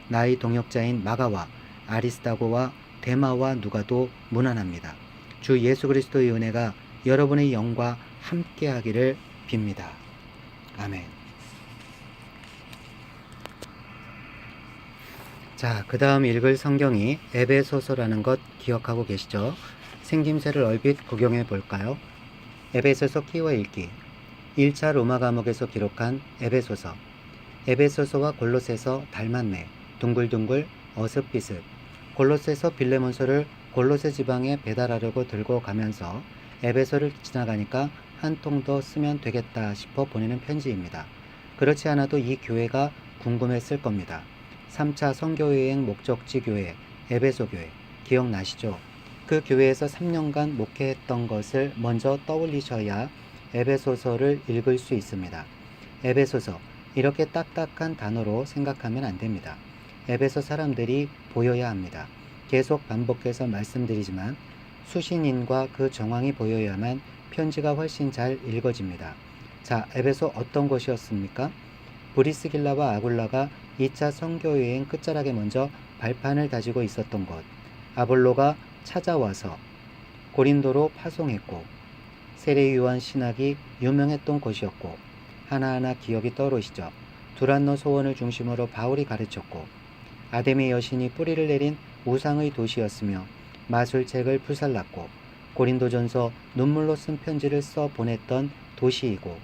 나의 동역자인 마가와 아리스다고와 데마와 누가도 문안합니다. 주 예수 그리스도의 은혜가 여러분의 영과 함께 하기를 빕니다. 아멘. 자, 그 다음 읽을 성경이 에베소서라는 것 기억하고 계시죠? 생김새를 얼핏 구경해 볼까요? 에베소서 키워 읽기 1차 로마 감옥에서 기록한 에베소서. 에베소서와 골로새서 닮았네. 둥글둥글 어슷비슷. 골로새서 빌레몬서를 골로새 지방에 배달하려고 들고 가면서 에베소를 지나가니까 한 통 더 쓰면 되겠다 싶어 보내는 편지입니다. 그렇지 않아도 이 교회가 궁금했을 겁니다. 3차 선교여행 목적지 교회 에베소 교회 기억나시죠? 그 교회에서 3년간 목회했던 것을 먼저 떠올리셔야 에베소서를 읽을 수 있습니다. 에베소서, 이렇게 딱딱한 단어로 생각하면 안 됩니다. 에베소 사람들이 보여야 합니다. 계속 반복해서 말씀드리지만 수신인과 그 정황이 보여야만 편지가 훨씬 잘 읽어집니다. 자, 에베소 어떤 곳이었습니까? 브리스길라와 아굴라가 2차 선교여행 끝자락에 먼저 발판을 다지고 있었던 곳, 아볼로가 찾아와서 고린도로 파송했고 세례 요한 신학이 유명했던 곳이었고 하나하나 기억이 떠오르시죠. 두란노 소원을 중심으로 바울이 가르쳤고 아데미 여신이 뿌리를 내린 우상의 도시였으며 마술책을 불살랐고 고린도전서 눈물로 쓴 편지를 써 보냈던 도시이고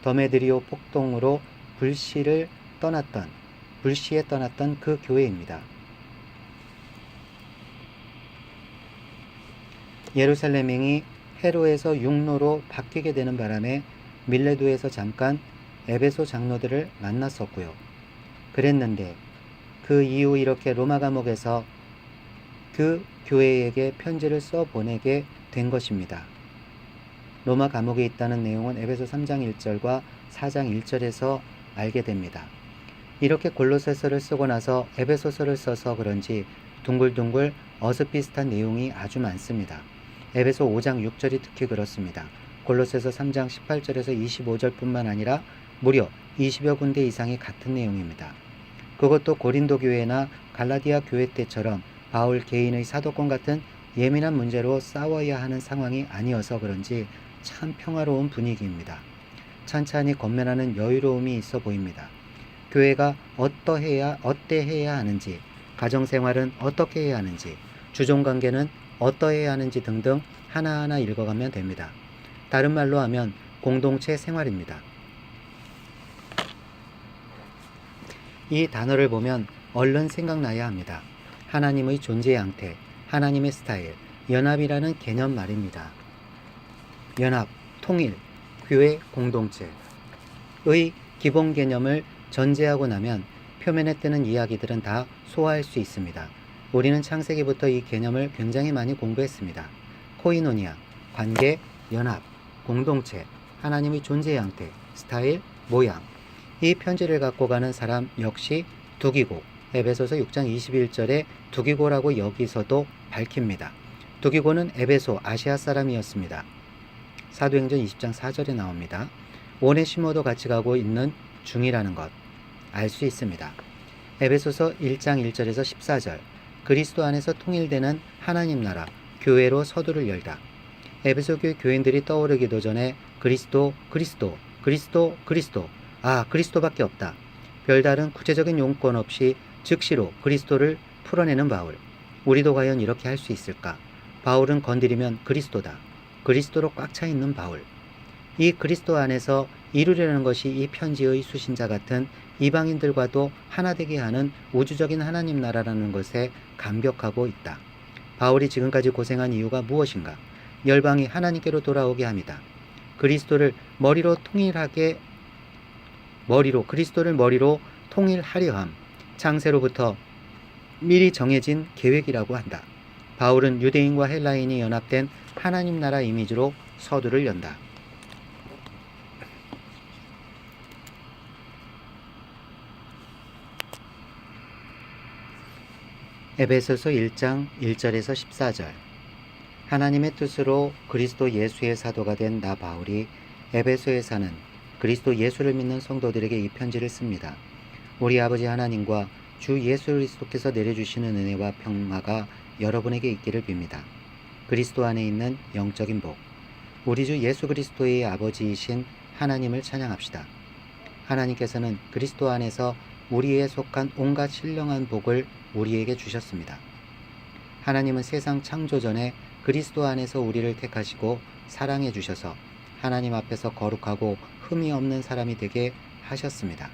더메드리오 폭동으로 불시에 떠났던 그 교회입니다. 예루살렘행이 헤로에서 육로로 바뀌게 되는 바람에 밀레도에서 잠깐 에베소 장로들을 만났었고요. 그랬는데 그 이후 이렇게 로마 감옥에서 그 교회에게 편지를 써 보내게 된 것입니다. 로마 감옥에 있다는 내용은 에베소 3장 1절과 4장 1절에서 알게 됩니다. 이렇게 골로새서를 쓰고 나서 에베소서를 써서 그런지 둥글둥글 어슷비슷한 내용이 아주 많습니다. 에베소 5장 6절이 특히 그렇습니다. 골로새서 3장 18절에서 25절뿐만 아니라 무려 20여 군데 이상이 같은 내용입니다. 그것도 고린도 교회나 갈라디아 교회 때처럼 바울 개인의 사도권 같은 예민한 문제로 싸워야 하는 상황이 아니어서 그런지 참 평화로운 분위기입니다. 찬찬히 건면하는 여유로움이 있어 보입니다. 교회가 어때해야 하는지, 가정생활은 어떻게 해야 하는지, 주종관계는 어떠해야 하는지 등등 하나하나 읽어가면 됩니다. 다른 말로 하면 공동체 생활입니다. 이 단어를 보면 얼른 생각나야 합니다. 하나님의 존재 양태, 하나님의 스타일, 연합이라는 개념 말입니다. 연합, 통일, 교회 공동체의 기본 개념을 전제하고 나면 표면에 뜨는 이야기들은 다 소화할 수 있습니다. 우리는 창세기부터 이 개념을 굉장히 많이 공부했습니다. 코이노니아, 관계, 연합, 공동체, 하나님의 존재 형태, 스타일, 모양. 이 편지를 갖고 가는 사람 역시 두기고, 에베소서 6장 21절에 두기고라고 여기서도 밝힙니다. 두기고는 에베소 아시아 사람이었습니다. 사도행전 20장 4절에 나옵니다. 오네시모도 같이 가고 있는 중이라는 것 알 수 있습니다. 에베소서 1장 1절에서 14절, 그리스도 안에서 통일되는 하나님 나라, 교회로 서두를 열다. 에베소 교회 교인들이 떠오르기도 전에 그리스도, 그리스도밖에 없다. 별다른 구체적인 용건 없이 즉시로 그리스도를 풀어내는 바울. 우리도 과연 이렇게 할 수 있을까? 바울은 건드리면 그리스도다. 그리스도로 꽉 차 있는 바울. 이 그리스도 안에서 이루려는 것이 이 편지의 수신자 같은 이방인들과도 하나 되게 하는 우주적인 하나님 나라라는 것에 감격하고 있다. 바울이 지금까지 고생한 이유가 무엇인가? 열방이 하나님께로 돌아오게 합니다. 그리스도를 머리로 통일하려 함. 창세로부터 미리 정해진 계획이라고 한다. 바울은 유대인과 헬라인이 연합된 하나님 나라 이미지로 서두를 연다. 에베소서 1장 1절에서 14절. 하나님의 뜻으로 그리스도 예수의 사도가 된 나 바울이 에베소에 사는 그리스도 예수를 믿는 성도들에게 이 편지를 씁니다. 우리 아버지 하나님과 주 예수 그리스도께서 내려주시는 은혜와 평화가 여러분에게 있기를 빕니다. 그리스도 안에 있는 영적인 복. 우리 주 예수 그리스도의 아버지이신 하나님을 찬양합시다. 하나님께서는 그리스도 안에서 우리에 속한 온갖 신령한 복을 우리에게 주셨습니다. 하나님은 세상 창조 전에 그리스도 안에서 우리를 택하시고 사랑해 주셔서 하나님 앞에서 거룩하고 흠이 없는 사람이 되게 하셨습니다.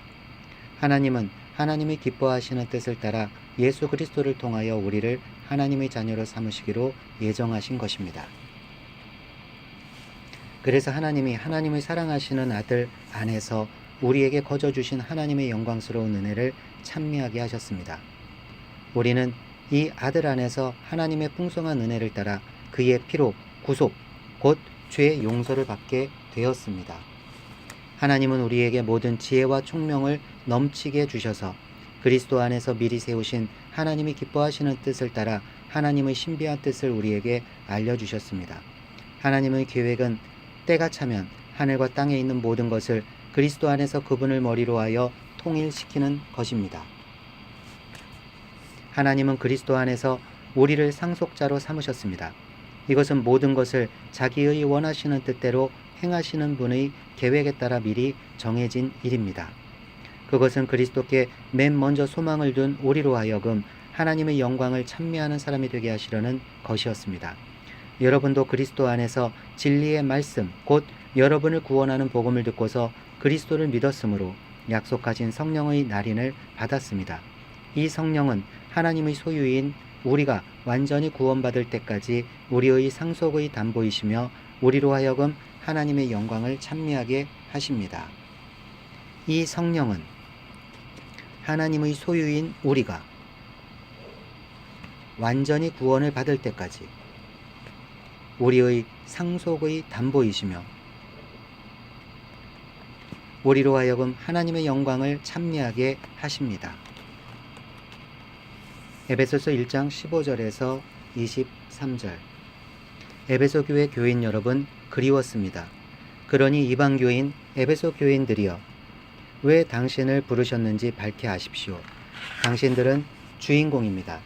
하나님은 하나님이 기뻐하시는 뜻을 따라 예수 그리스도를 통하여 우리를 하나님의 자녀로 삼으시기로 예정하신 것입니다. 그래서 하나님이 하나님을 사랑하시는 아들 안에서 우리에게 거저 주신 하나님의 영광스러운 은혜를 찬미하게 하셨습니다. 우리는 이 아들 안에서 하나님의 풍성한 은혜를 따라 그의 피로 구속, 곧 죄의 용서를 받게 되었습니다. 하나님은 우리에게 모든 지혜와 총명을 넘치게 주셔서 그리스도 안에서 미리 세우신 하나님이 기뻐하시는 뜻을 따라 하나님의 신비한 뜻을 우리에게 알려주셨습니다. 하나님의 계획은 때가 차면 하늘과 땅에 있는 모든 것을 그리스도 안에서 그분을 머리로 하여 통일시키는 것입니다. 하나님은 그리스도 안에서 우리를 상속자로 삼으셨습니다. 이것은 모든 것을 자기의 원하시는 뜻대로 행하시는 분의 계획에 따라 미리 정해진 일입니다. 그것은 그리스도께 맨 먼저 소망을 둔 우리로 하여금 하나님의 영광을 찬미하는 사람이 되게 하시려는 것이었습니다. 여러분도 그리스도 안에서 진리의 말씀, 곧 여러분을 구원하는 복음을 듣고서 그리스도를 믿었으므로 약속하신 성령의 날인을 받았습니다. 이 성령은 하나님의 소유인 우리가 완전히 구원받을 때까지 우리의 상속의 담보이시며 우리로 하여금 하나님의 영광을 찬미하게 하십니다. 이 성령은 하나님의 소유인 우리가 완전히 구원을 받을 때까지 우리의 상속의 담보이시며 우리로 하여금 하나님의 영광을 찬미하게 하십니다. 에베소서 1장 15절에서 23절. 에베소 교회 교인 여러분 그리웠습니다. 그러니 이방 교인 에베소 교인들이여 왜 당신을 부르셨는지 밝히 아십시오. 당신들은 주인공입니다.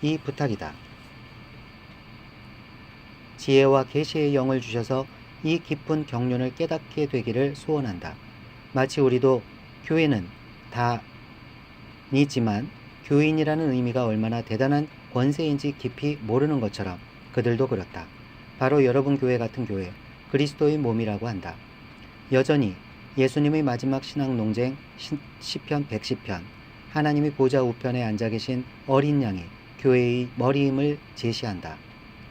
이 부탁이다. 지혜와 계시의 영을 주셔서 이 깊은 경륜을 깨닫게 되기를 소원한다. 마치 우리도 교회는 다니지만 교인이라는 의미가 얼마나 대단한 권세인지 깊이 모르는 것처럼 그들도 그렇다. 바로 여러분 교회 같은 교회, 그리스도의 몸이라고 한다. 여전히 예수님의 마지막 신앙 논쟁 시편 110편, 하나님이 보좌 우편에 앉아 계신 어린 양이 교회의 머리임을 제시한다.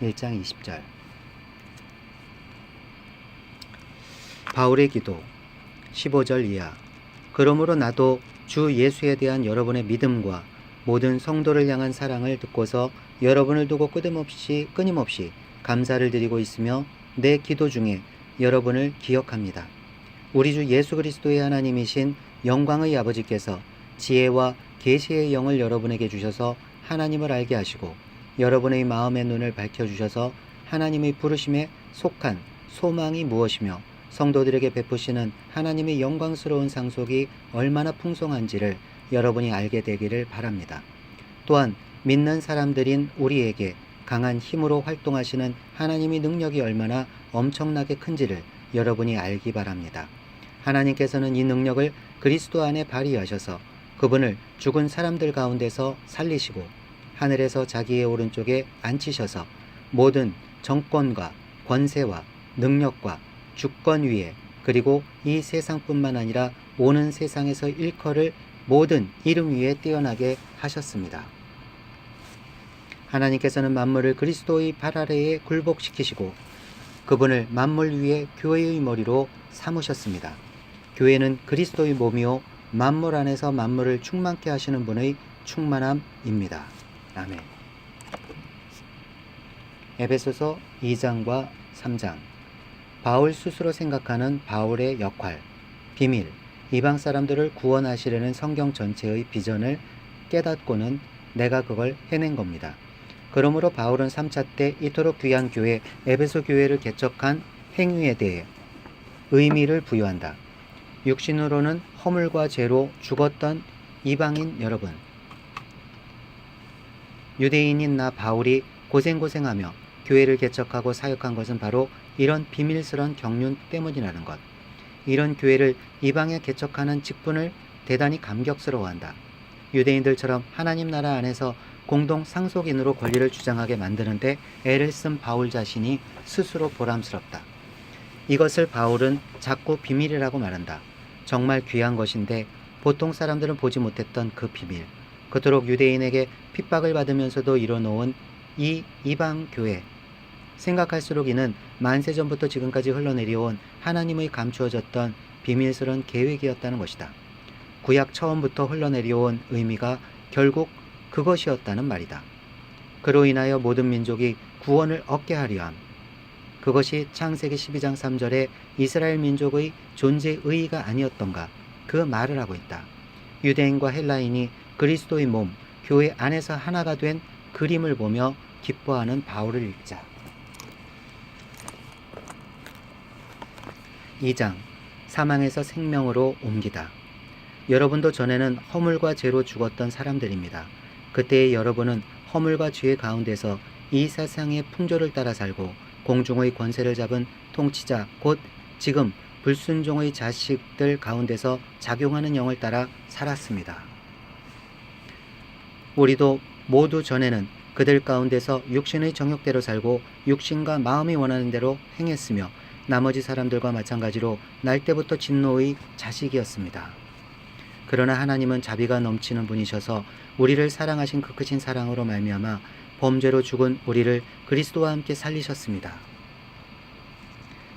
1장 20절. 바울의 기도 15절 이하. 그러므로 나도 주 예수에 대한 여러분의 믿음과 모든 성도를 향한 사랑을 듣고서 여러분을 두고 끊임없이 감사를 드리고 있으며 내 기도 중에 여러분을 기억합니다. 우리 주 예수 그리스도의 하나님이신 영광의 아버지께서 지혜와 계시의 영을 여러분에게 주셔서 하나님을 알게 하시고 여러분의 마음의 눈을 밝혀주셔서 하나님의 부르심에 속한 소망이 무엇이며 성도들에게 베푸시는 하나님의 영광스러운 상속이 얼마나 풍성한지를 여러분이 알게 되기를 바랍니다. 또한 믿는 사람들인 우리에게 강한 힘으로 활동하시는 하나님의 능력이 얼마나 엄청나게 큰지를 여러분이 알기 바랍니다. 하나님께서는 이 능력을 그리스도 안에 발휘하셔서 그분을 죽은 사람들 가운데서 살리시고 하늘에서 자기의 오른쪽에 앉히셔서 모든 정권과 권세와 능력과 주권 위에 그리고 이 세상뿐만 아니라 오는 세상에서 일컬을 모든 이름 위에 뛰어나게 하셨습니다. 하나님께서는 만물을 그리스도의 발 아래에 굴복시키시고 그분을 만물 위에 교회의 머리로 삼으셨습니다. 교회는 그리스도의 몸이요 만물 안에서 만물을 충만케 하시는 분의 충만함입니다. 아멘. 에베소서 2장과 3장. 바울 스스로 생각하는 바울의 역할, 비밀, 이방 사람들을 구원하시려는 성경 전체의 비전을 깨닫고는 내가 그걸 해낸 겁니다. 그러므로 바울은 3차 때 이토록 귀한 교회 에베소 교회를 개척한 행위에 대해 의미를 부여한다. 육신으로는 허물과 죄로 죽었던 이방인 여러분, 유대인인 나 바울이 고생하며 교회를 개척하고 사역한 것은 바로 이런 비밀스러운 경륜 때문이라는 것. 이런 교회를 이방에 개척하는 직분을 대단히 감격스러워한다. 유대인들처럼 하나님 나라 안에서 공동 상속인으로 권리를 주장하게 만드는데 애를 쓴 바울 자신이 스스로 보람스럽다. 이것을 바울은 자꾸 비밀이라고 말한다. 정말 귀한 것인데 보통 사람들은 보지 못했던 그 비밀. 그토록 유대인에게 핍박을 받으면서도 이뤄놓은 이 이방 교회. 생각할수록 이는 만세전부터 지금까지 흘러내려온 하나님의 감추어졌던 비밀스러운 계획이었다는 것이다. 구약 처음부터 흘러내려온 의미가 결국 그것이었다는 말이다. 그로 인하여 모든 민족이 구원을 얻게 하려 함. 그것이 창세기 12장 3절에 이스라엘 민족의 존재 의의가 아니었던가 그 말을 하고 있다. 유대인과 헬라인이 그리스도의 몸, 교회 안에서 하나가 된 그림을 보며 기뻐하는 바울을 읽자. 2장. 사망에서 생명으로 옮기다. 여러분도 전에는 허물과 죄로 죽었던 사람들입니다. 그때의 여러분은 허물과 죄 가운데서 이 세상의 풍조를 따라 살고 공중의 권세를 잡은 통치자 곧 지금 불순종의 자식들 가운데서 작용하는 영을 따라 살았습니다. 우리도 모두 전에는 그들 가운데서 육신의 정욕대로 살고 육신과 마음이 원하는 대로 행했으며 나머지 사람들과 마찬가지로 날 때부터 진노의 자식이었습니다. 그러나 하나님은 자비가 넘치는 분이셔서 우리를 사랑하신 그 크신 사랑으로 말미암아 범죄로 죽은 우리를 그리스도와 함께 살리셨습니다.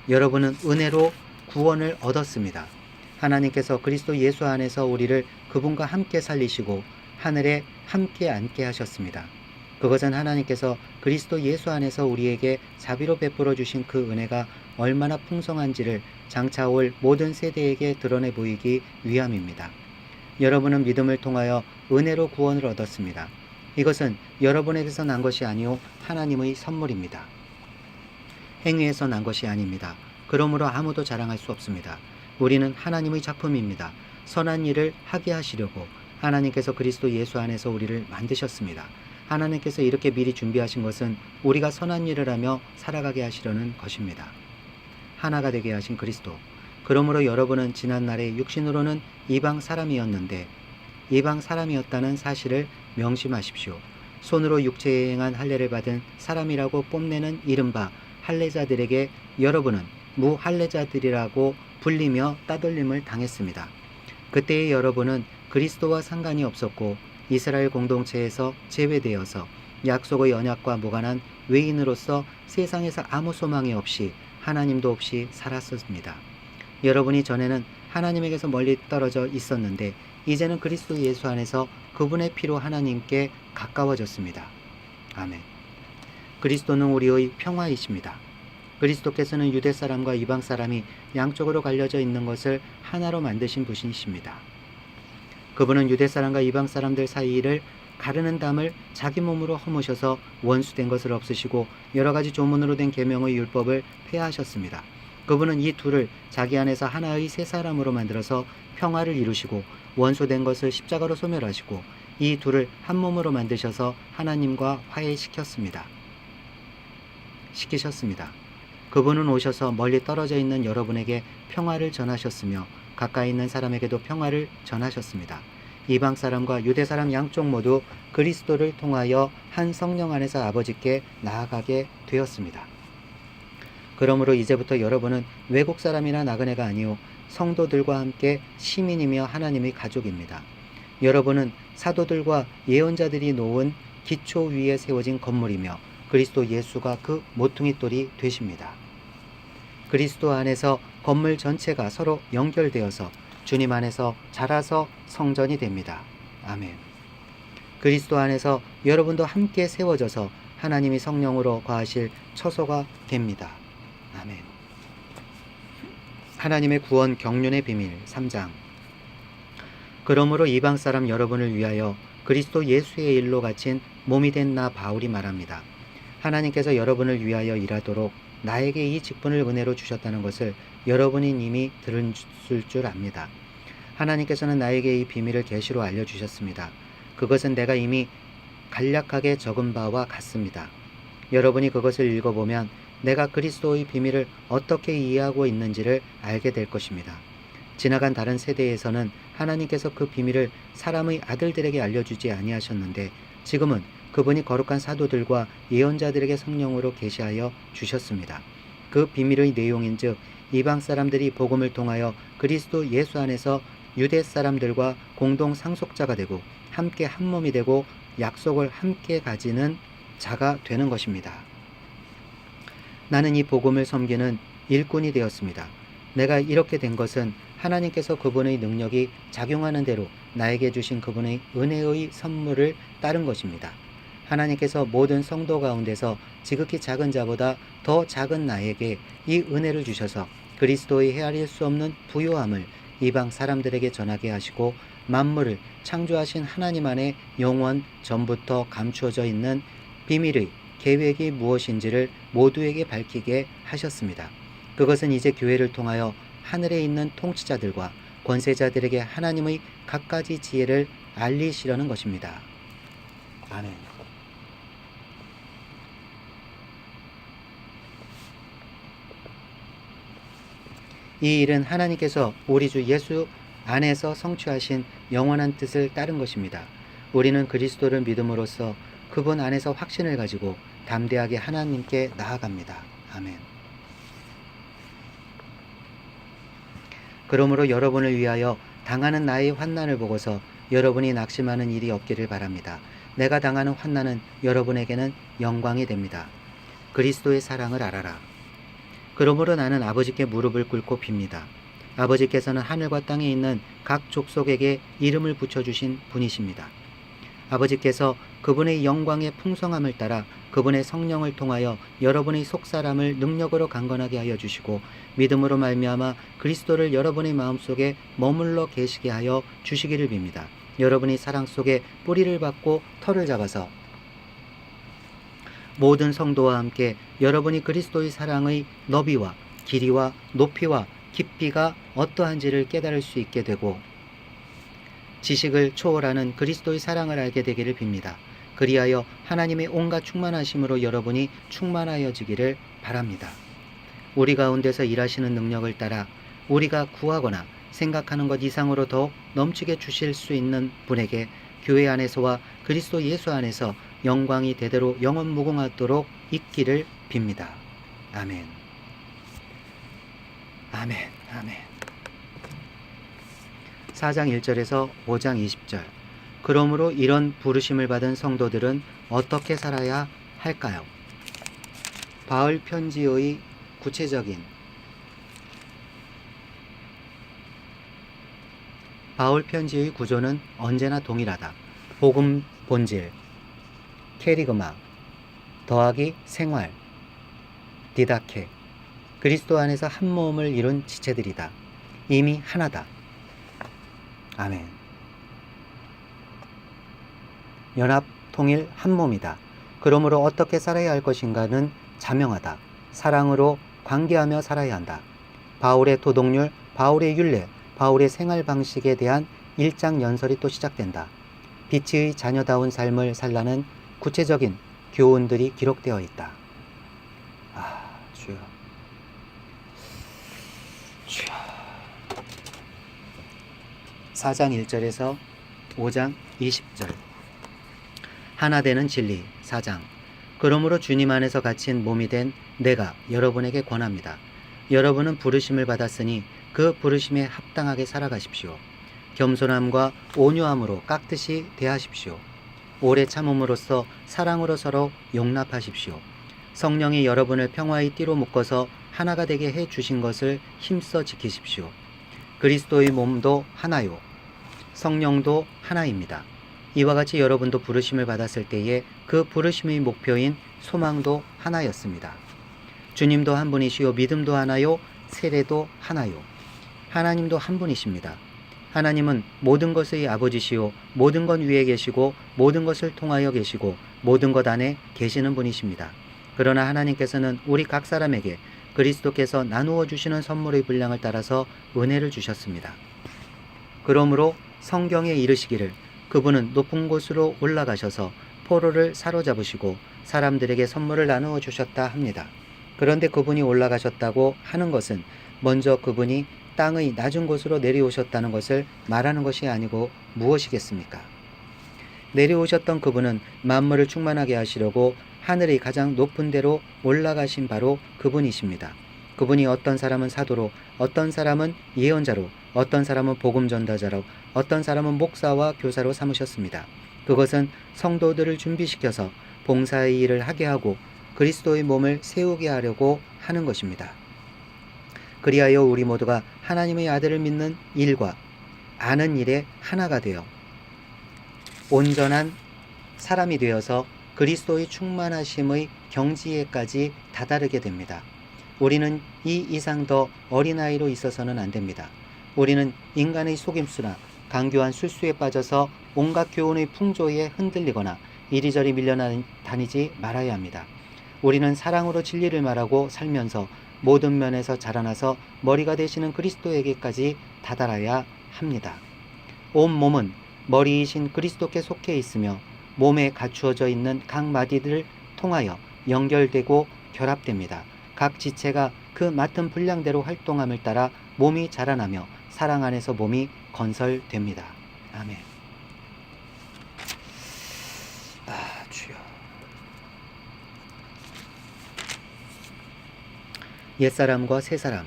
여러분은 은혜로 구원을 얻었습니다. 하나님께서 그리스도 예수 안에서 우리를 그분과 함께 살리시고 하늘에 함께 앉게 하셨습니다. 그것은 하나님께서 그리스도 예수 안에서 우리에게 자비로 베풀어 주신 그 은혜가 얼마나 풍성한지를 장차 올 모든 세대에게 드러내 보이기 위함입니다. 여러분은 믿음을 통하여 은혜로 구원을 얻었습니다. 이것은 여러분에게서 난 것이 아니오 하나님의 선물입니다. 행위에서 난 것이 아닙니다. 그러므로 아무도 자랑할 수 없습니다. 우리는 하나님의 작품입니다. 선한 일을 하게 하시려고 하나님께서 그리스도 예수 안에서 우리를 만드셨습니다. 하나님께서 이렇게 미리 준비하신 것은 우리가 선한 일을 하며 살아가게 하시려는 것입니다. 하나가 되게 하신 그리스도. 그러므로 여러분은 지난날에 육신으로는 이방 사람이었는데 이방 사람이었다는 사실을 명심하십시오. 손으로 육체에 행한 할례를 받은 사람이라고 뽐내는 이른바 할례자들에게 여러분은 무할례자들이라고 불리며 따돌림을 당했습니다. 그때의 여러분은 그리스도와 상관이 없었고 이스라엘 공동체에서 제외되어서 약속의 언약과 무관한 외인으로서 세상에서 아무 소망이 없이 하나님도 없이 살았습니다. 여러분이 전에는 하나님에게서 멀리 떨어져 있었는데 이제는 그리스도 예수 안에서 그분의 피로 하나님께 가까워졌습니다. 아멘. 그리스도는 우리의 평화이십니다. 그리스도께서는 유대 사람과 이방 사람이 양쪽으로 갈려져 있는 것을 하나로 만드신 분이십니다. 그분은 유대 사람과 이방 사람들 사이를 가르는 담을 자기 몸으로 허무셔서 원수된 것을 없으시고 여러 가지 조문으로 된 계명의 율법을 폐하셨습니다. 그분은 이 둘을 자기 안에서 하나의 새 사람으로 만들어서 평화를 이루시고 원수된 것을 십자가로 소멸하시고 이 둘을 한 몸으로 만드셔서 하나님과 화해시키셨습니다. 그분은 오셔서 멀리 떨어져 있는 여러분에게 평화를 전하셨으며 가까이 있는 사람에게도 평화를 전하셨습니다. 이방 사람과 유대 사람 양쪽 모두 그리스도를 통하여 한 성령 안에서 아버지께 나아가게 되었습니다. 그러므로 이제부터 여러분은 외국 사람이나 나그네가 아니오 성도들과 함께 시민이며 하나님의 가족입니다. 여러분은 사도들과 예언자들이 놓은 기초 위에 세워진 건물이며 그리스도 예수가 그 모퉁이 돌이 되십니다. 그리스도 안에서 건물 전체가 서로 연결되어서 주님 안에서 자라서 성전이 됩니다. 아멘. 그리스도 안에서 여러분도 함께 세워져서 하나님이 성령으로 거하실 처소가 됩니다. 아멘. 하나님의 구원 경륜의 비밀 3장. 그러므로 이방 사람 여러분을 위하여 그리스도 예수의 일로 갇힌 몸이 된 나 바울이 말합니다. 하나님께서 여러분을 위하여 일하도록 나에게 이 직분을 은혜로 주셨다는 것을 여러분이 이미 들었을 줄 압니다. 하나님께서는 나에게 이 비밀을 계시로 알려주셨습니다. 그것은 내가 이미 간략하게 적은 바와 같습니다. 여러분이 그것을 읽어보면 내가 그리스도의 비밀을 어떻게 이해하고 있는지를 알게 될 것입니다. 지나간 다른 세대에서는 하나님께서 그 비밀을 사람의 아들들에게 알려주지 아니하셨는데 지금은 그분이 거룩한 사도들과 예언자들에게 성령으로 계시하여 주셨습니다. 그 비밀의 내용인즉 이방 사람들이 복음을 통하여 그리스도 예수 안에서 유대 사람들과 공동 상속자가 되고 함께 한 몸이 되고 약속을 함께 가지는 자가 되는 것입니다. 나는 이 복음을 섬기는 일꾼이 되었습니다. 내가 이렇게 된 것은 하나님께서 그분의 능력이 작용하는 대로 나에게 주신 그분의 은혜의 선물을 따른 것입니다. 하나님께서 모든 성도 가운데서 지극히 작은 자보다 더 작은 나에게 이 은혜를 주셔서 그리스도의 헤아릴 수 없는 부요함을 이방 사람들에게 전하게 하시고 만물을 창조하신 하나님 안에 영원 전부터 감추어져 있는 비밀의 계획이 무엇인지를 모두에게 밝히게 하셨습니다. 그것은 이제 교회를 통하여 하늘에 있는 통치자들과 권세자들에게 하나님의 갖가지 지혜를 알리시려는 것입니다. 아멘. 이 일은 하나님께서 우리 주 예수 안에서 성취하신 영원한 뜻을 따른 것입니다. 우리는 그리스도를 믿음으로써 그분 안에서 확신을 가지고 담대하게 하나님께 나아갑니다. 아멘. 그러므로 여러분을 위하여 당하는 나의 환난을 보고서 여러분이 낙심하는 일이 없기를 바랍니다. 내가 당하는 환난은 여러분에게는 영광이 됩니다. 그리스도의 사랑을 알아라. 그러므로 나는 아버지께 무릎을 꿇고 빕니다. 아버지께서는 하늘과 땅에 있는 각 족속에게 이름을 붙여주신 분이십니다. 아버지께서 그분의 영광의 풍성함을 따라 그분의 성령을 통하여 여러분의 속사람을 능력으로 강건하게 하여 주시고 믿음으로 말미암아 그리스도를 여러분의 마음속에 머물러 계시게 하여 주시기를 빕니다. 여러분이 사랑 속에 뿌리를 받고 털을 잡아서 모든 성도와 함께 여러분이 그리스도의 사랑의 너비와 길이와 높이와 깊이가 어떠한지를 깨달을 수 있게 되고 지식을 초월하는 그리스도의 사랑을 알게 되기를 빕니다. 그리하여 하나님의 온갖 충만하심으로 여러분이 충만하여지기를 바랍니다. 우리 가운데서 일하시는 능력을 따라 우리가 구하거나 생각하는 것 이상으로 더 넘치게 주실 수 있는 분에게 교회 안에서와 그리스도 예수 안에서 영광이 대대로 영원 무궁하도록 있기를 빕니다. 아멘. 아멘. 아멘. 4장 1절에서 5장 20절. 그러므로 이런 부르심을 받은 성도들은 어떻게 살아야 할까요? 바울 편지의 구체적인 바울 편지의 구조는 언제나 동일하다. 복음 본질, 캐리그마, 더하기 생활, 디다케. 그리스도 안에서 한 몸을 이룬 지체들이다. 이미 하나다. 아멘. 연합, 통일, 한 몸이다. 그러므로 어떻게 살아야 할 것인가는 자명하다. 사랑으로 관계하며 살아야 한다. 바울의 도덕률, 바울의 율례, 바울의 생활 방식에 대한 일장 연설이 또 시작된다. 빛의 자녀다운 삶을 살라는 구체적인 교훈들이 기록되어 있다. 주여. 주여. 4장 1절에서 5장 20절. 하나 되는 진리. 4장. 그러므로 주님 안에서 갇힌 몸이 된 내가 여러분에게 권합니다. 여러분은 부르심을 받았으니 그 부르심에 합당하게 살아가십시오. 겸손함과 온유함으로 깍듯이 대하십시오. 오래 참음으로써 사랑으로 서로 용납하십시오. 성령이 여러분을 평화의 띠로 묶어서 하나가 되게 해 주신 것을 힘써 지키십시오. 그리스도의 몸도 하나요. 성령도 하나입니다. 이와 같이 여러분도 부르심을 받았을 때에 그 부르심의 목표인 소망도 하나였습니다. 주님도 한 분이시요 믿음도 하나요 세례도 하나요. 하나님도 한 분이십니다. 하나님은 모든 것의 아버지시요 모든 것 위에 계시고 모든 것을 통하여 계시고 모든 것 안에 계시는 분이십니다. 그러나 하나님께서는 우리 각 사람에게 그리스도께서 나누어 주시는 선물의 분량을 따라서 은혜를 주셨습니다. 그러므로 성경에 이르시기를 그분은 높은 곳으로 올라가셔서 포로를 사로잡으시고 사람들에게 선물을 나누어 주셨다 합니다. 그런데 그분이 올라가셨다고 하는 것은 먼저 그분이 땅의 낮은 곳으로 내려오셨다는 것을 말하는 것이 아니고 무엇이겠습니까? 내려오셨던 그분은 만물을 충만하게 하시려고 하늘의 가장 높은 데로 올라가신 바로 그분이십니다. 그분이 어떤 사람은 사도로, 어떤 사람은 예언자로, 어떤 사람은 복음 전달자로, 어떤 사람은 목사와 교사로 삼으셨습니다. 그것은 성도들을 준비시켜서 봉사의 일을 하게 하고 그리스도의 몸을 세우게 하려고 하는 것입니다. 그리하여 우리 모두가 하나님의 아들을 믿는 일과 아는 일에 하나가 되어 온전한 사람이 되어서 그리스도의 충만하심의 경지에까지 다다르게 됩니다. 우리는 이 이상 더 어린아이로 있어서는 안 됩니다. 우리는 인간의 속임수나 강교한 술수에 빠져서 온갖 교훈의 풍조에 흔들리거나 이리저리 밀려다니지 말아야 합니다. 우리는 사랑으로 진리를 말하고 살면서 모든 면에서 자라나서 머리가 되시는 그리스도에게까지 다다라야 합니다. 온 몸은 머리이신 그리스도께 속해 있으며 몸에 갖추어져 있는 각 마디들을 통하여 연결되고 결합됩니다. 각 지체가 그 맡은 분량대로 활동함을 따라 몸이 자라나며 사랑 안에서 몸이 건설됩니다. 아멘. 주여. 옛사람과 새사람.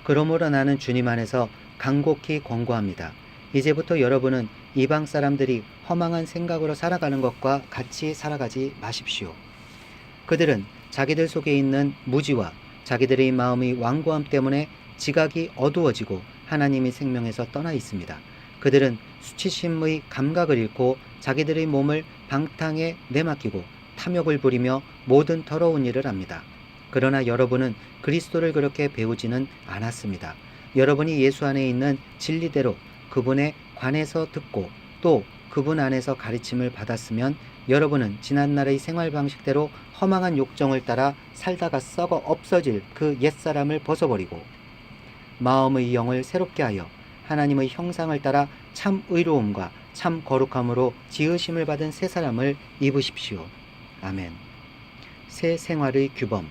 그러므로 나는 주님 안에서 간곡히 권고합니다. 이제부터 여러분은 이방 사람들이 허망한 생각으로 살아가는 것과 같이 살아가지 마십시오. 그들은 자기들 속에 있는 무지와 자기들의 마음의 완고함 때문에 지각이 어두워지고 하나님의 생명에서 떠나 있습니다. 그들은 수치심의 감각을 잃고 자기들의 몸을 방탕에 내맡기고 탐욕을 부리며 모든 더러운 일을 합니다. 그러나 여러분은 그리스도를 그렇게 배우지는 않았습니다. 여러분이 예수 안에 있는 진리대로 그분에 관해서 듣고 또 그분 안에서 가르침을 받았으면 여러분은 지난날의 생활 방식대로 허망한 욕정을 따라 살다가 썩어 없어질 그 옛사람을 벗어버리고 마음의 영을 새롭게 하여 하나님의 형상을 따라 참 의로움과 참 거룩함으로 지으심을 받은 새 사람을 입으십시오. 아멘. 새 생활의 규범.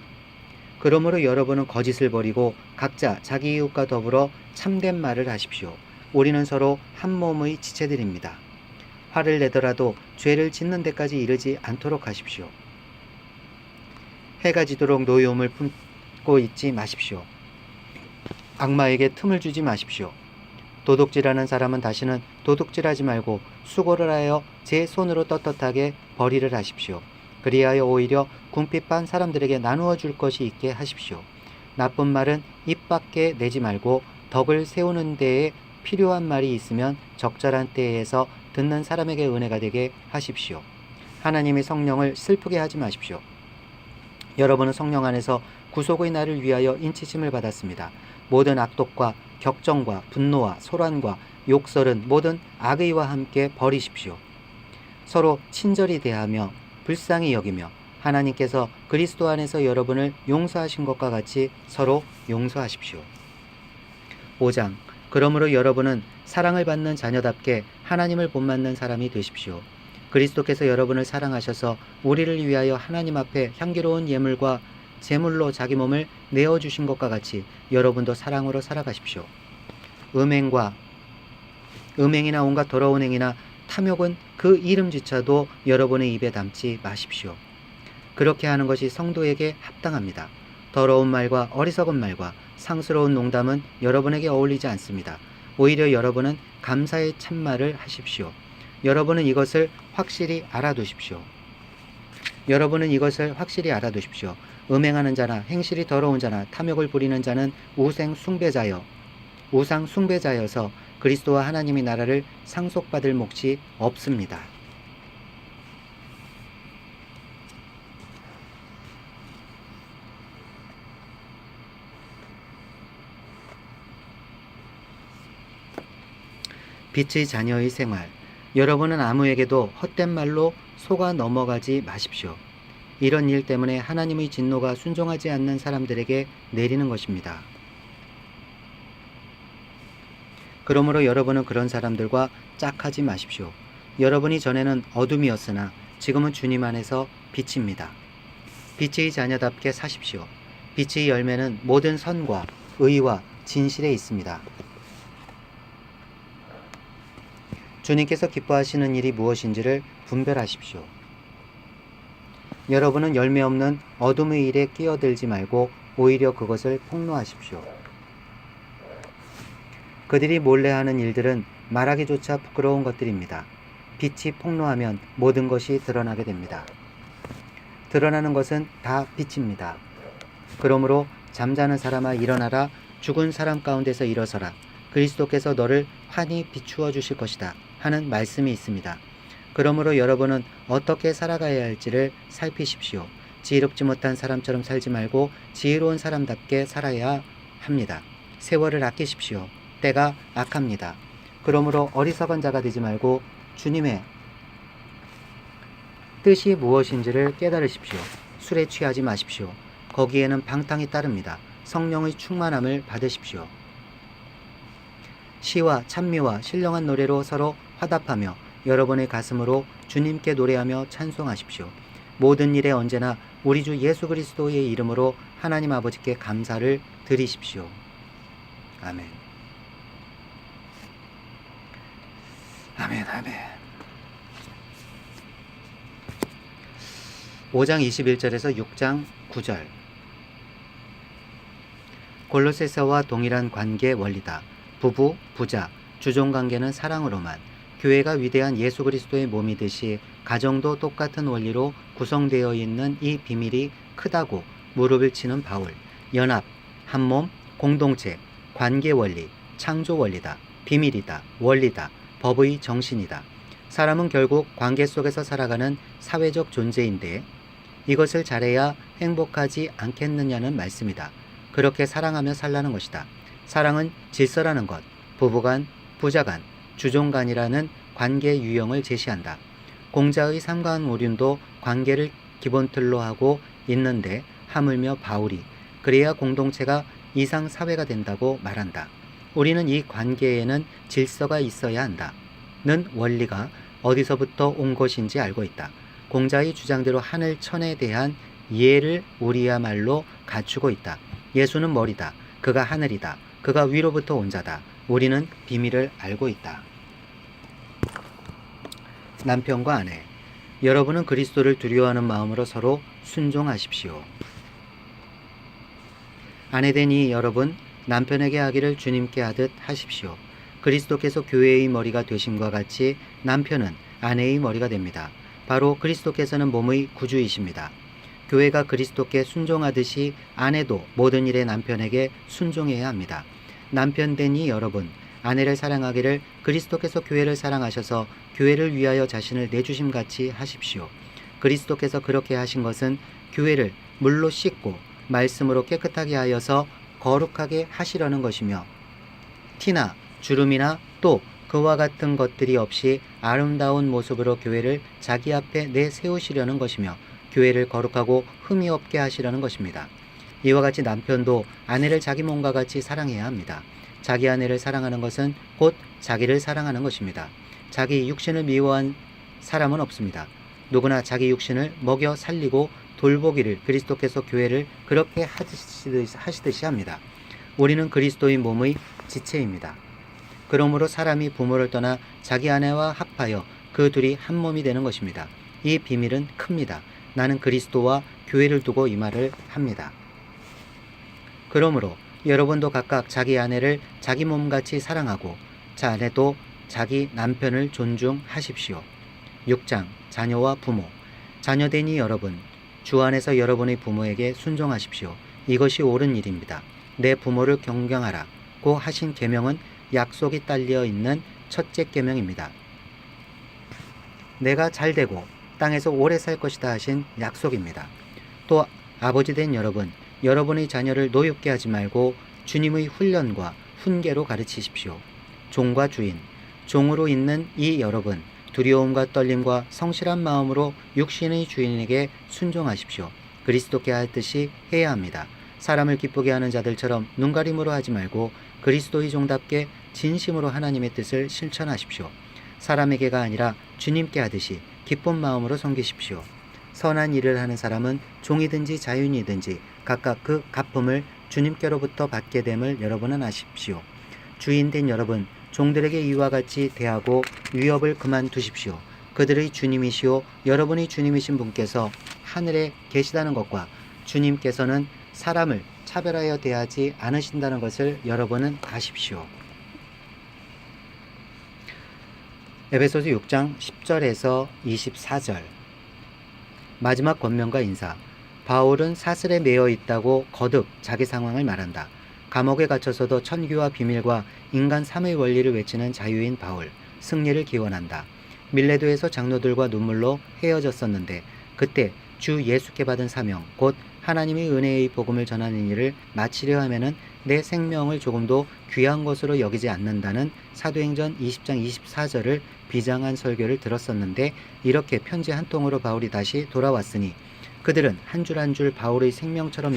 그러므로 여러분은 거짓을 버리고 각자 자기 이웃과 더불어 참된 말을 하십시오. 우리는 서로 한 몸의 지체들입니다. 화를 내더라도 죄를 짓는 데까지 이르지 않도록 하십시오. 해가 지도록 노여움을 품고 있지 마십시오. 악마에게 틈을 주지 마십시오. 도둑질하는 사람은 다시는 도둑질하지 말고 수고를 하여 제 손으로 떳떳하게 벌이를 하십시오. 그리하여 오히려 궁핍한 사람들에게 나누어 줄 것이 있게 하십시오. 나쁜 말은 입 밖에 내지 말고 덕을 세우는 데에 필요한 말이 있으면 적절한 때에서 듣는 사람에게 은혜가 되게 하십시오. 하나님의 성령을 슬프게 하지 마십시오. 여러분은 성령 안에서 구속의 날을 위하여 인치심을 받았습니다. 모든 악독과 격정과 분노와 소란과 욕설은 모든 악의와 함께 버리십시오. 서로 친절히 대하며 불쌍히 여기며 하나님께서 그리스도 안에서 여러분을 용서하신 것과 같이 서로 용서하십시오. 5장. 그러므로 여러분은 사랑을 받는 자녀답게 하나님을 본받는 사람이 되십시오. 그리스도께서 여러분을 사랑하셔서 우리를 위하여 하나님 앞에 향기로운 예물과 제물로 자기 몸을 내어주신 것과 같이 여러분도 사랑으로 살아가십시오. 음행이나 온갖 더러운 행위나 탐욕은 그 이름조차도 여러분의 입에 담지 마십시오. 그렇게 하는 것이 성도에게 합당합니다. 더러운 말과 어리석은 말과 상스러운 농담은 여러분에게 어울리지 않습니다. 오히려 여러분은 감사의 참말을 하십시오. 여러분은 이것을 확실히 알아두십시오. 음행하는 자나 행실이 더러운 자나 탐욕을 부리는 자는 우상 숭배자여서 그리스도와 하나님의 나라를 상속받을 몫이 없습니다. 빛의 자녀의 생활. 여러분은 아무에게도 헛된 말로 속아 넘어가지 마십시오. 이런 일 때문에 하나님의 진노가 순종하지 않는 사람들에게 내리는 것입니다. 그러므로 여러분은 그런 사람들과 짝하지 마십시오. 여러분이 전에는 어둠이었으나 지금은 주님 안에서 빛입니다. 빛의 자녀답게 사십시오. 빛의 열매는 모든 선과 의와 진실에 있습니다. 주님께서 기뻐하시는 일이 무엇인지를 분별하십시오. 여러분은 열매 없는 어둠의 일에 끼어들지 말고 오히려 그것을 폭로하십시오. 그들이 몰래 하는 일들은 말하기조차 부끄러운 것들입니다. 빛이 폭로하면 모든 것이 드러나게 됩니다. 드러나는 것은 다 빛입니다. 그러므로 잠자는 사람아 일어나라. 죽은 사람 가운데서 일어서라. 그리스도께서 너를 환히 비추어 주실 것이다 하는 말씀이 있습니다. 그러므로 여러분은 어떻게 살아가야 할지를 살피십시오. 지혜롭지 못한 사람처럼 살지 말고 지혜로운 사람답게 살아야 합니다. 세월을 아끼십시오. 때가 악합니다. 그러므로 어리석은 자가 되지 말고 주님의 뜻이 무엇인지를 깨달으십시오. 술에 취하지 마십시오. 거기에는 방탕이 따릅니다. 성령의 충만함을 받으십시오. 시와 찬미와 신령한 노래로 서로 화답하며 여러분의 가슴으로 주님께 노래하며 찬송하십시오. 모든 일에 언제나 우리 주 예수 그리스도의 이름으로 하나님 아버지께 감사를 드리십시오. 아멘. 아멘, 아멘. 5장 21절에서 6장 9절. 골로새서와 동일한 관계 원리다. 부부, 부자, 주종관계는 사랑으로만. 교회가 위대한 예수 그리스도의 몸이듯이 가정도 똑같은 원리로 구성되어 있는 이 비밀이 크다고 무릎을 치는 바울. 연합, 한몸, 공동체, 관계 원리, 창조 원리다. 비밀이다. 원리다. 법의 정신이다. 사람은 결국 관계 속에서 살아가는 사회적 존재인데 이것을 잘해야 행복하지 않겠느냐는 말씀이다. 그렇게 사랑하며 살라는 것이다. 사랑은 질서라는 것, 부부간, 부자간, 주종간이라는 관계 유형을 제시한다. 공자의 삼관오륜도 관계를 기본틀로 하고 있는데 하물며 바울이 그래야 공동체가 이상 사회가 된다고 말한다. 우리는 이 관계에는 질서가 있어야 한다. 는 원리가 어디서부터 온 것인지 알고 있다. 공자의 주장대로 하늘 천에 대한 이해를 우리야말로 갖추고 있다. 예수는 머리다. 그가 하늘이다. 그가 위로부터 온 자다. 우리는 비밀을 알고 있다. 남편과 아내, 여러분은 그리스도를 두려워하는 마음으로 서로 순종하십시오. 아내된 이 여러분, 남편에게 하기를 주님께 하듯 하십시오. 그리스도께서 교회의 머리가 되심과 같이 남편은 아내의 머리가 됩니다. 바로 그리스도께서는 몸의 구주이십니다. 교회가 그리스도께 순종하듯이 아내도 모든 일에 남편에게 순종해야 합니다. 남편 되니 여러분, 아내를 사랑하기를 그리스도께서 교회를 사랑하셔서 교회를 위하여 자신을 내주심같이 하십시오. 그리스도께서 그렇게 하신 것은 교회를 물로 씻고 말씀으로 깨끗하게 하여서 거룩하게 하시려는 것이며, 티나 주름이나 또 그와 같은 것들이 없이 아름다운 모습으로 교회를 자기 앞에 내세우시려는 것이며, 교회를 거룩하고 흠이 없게 하시려는 것입니다. 이와 같이 남편도 아내를 자기 몸과 같이 사랑해야 합니다. 자기 아내를 사랑하는 것은 곧 자기를 사랑하는 것입니다. 자기 육신을 미워한 사람은 없습니다. 누구나 자기 육신을 먹여 살리고 돌보기를 그리스도께서 교회를 그렇게 하시듯이 합니다. 우리는 그리스도의 몸의 지체입니다. 그러므로 사람이 부모를 떠나 자기 아내와 합하여 그 둘이 한 몸이 되는 것입니다. 이 비밀은 큽니다. 나는 그리스도와 교회를 두고 이 말을 합니다. 그러므로 여러분도 각각 자기 아내를 자기 몸같이 사랑하고 자 아내도 자기 남편을 존중하십시오. 6장 자녀와 부모. 자녀되니 여러분, 주 안에서 여러분의 부모에게 순종하십시오. 이것이 옳은 일입니다. 내 부모를 경경하라고 하신 계명은 약속이 딸려 있는 첫째 계명입니다. 내가 잘되고 땅에서 오래 살 것이다 하신 약속입니다. 또 아버지 된 여러분, 여러분의 자녀를 노엽게 하지 말고 주님의 훈련과 훈계로 가르치십시오. 종과 주인, 종으로 있는 이 여러분, 두려움과 떨림과 성실한 마음으로 육신의 주인에게 순종하십시오. 그리스도께 하듯이 해야 합니다. 사람을 기쁘게 하는 자들처럼 눈가림으로 하지 말고 그리스도의 종답게 진심으로 하나님의 뜻을 실천하십시오. 사람에게가 아니라 주님께 하듯이 기쁜 마음으로 섬기십시오. 선한 일을 하는 사람은 종이든지 자유인이든지 각각 그 갚음을 주님께로부터 받게 됨을 여러분은 아십시오. 주인된 여러분, 종들에게 이와 같이 대하고 위협을 그만두십시오. 그들의 주님이시오 여러분의 주님이신 분께서 하늘에 계시다는 것과 주님께서는 사람을 차별하여 대하지 않으신다는 것을 여러분은 아십시오. 에베소서 6장 10절에서 24절. 마지막 권면과 인사. 바울은 사슬에 매여 있다고 거듭 자기 상황을 말한다. 감옥에 갇혀서도 천규와 비밀과 인간 삼의 원리를 외치는 자유인 바울, 승리를 기원한다. 밀레도에서 장로들과 눈물로 헤어졌었는데 그때 주 예수께 받은 사명, 곧 하나님의 은혜의 복음을 전하는 일을 마치려 하면은 내 생명을 조금도 귀한 것으로 여기지 않는다는 사도행전 20장 24절을 비장한 설교를 들었었는데, 이렇게 편지 한 통으로 바울이 다시 돌아왔으니 그들은 한 줄 한 줄 바울의 생명처럼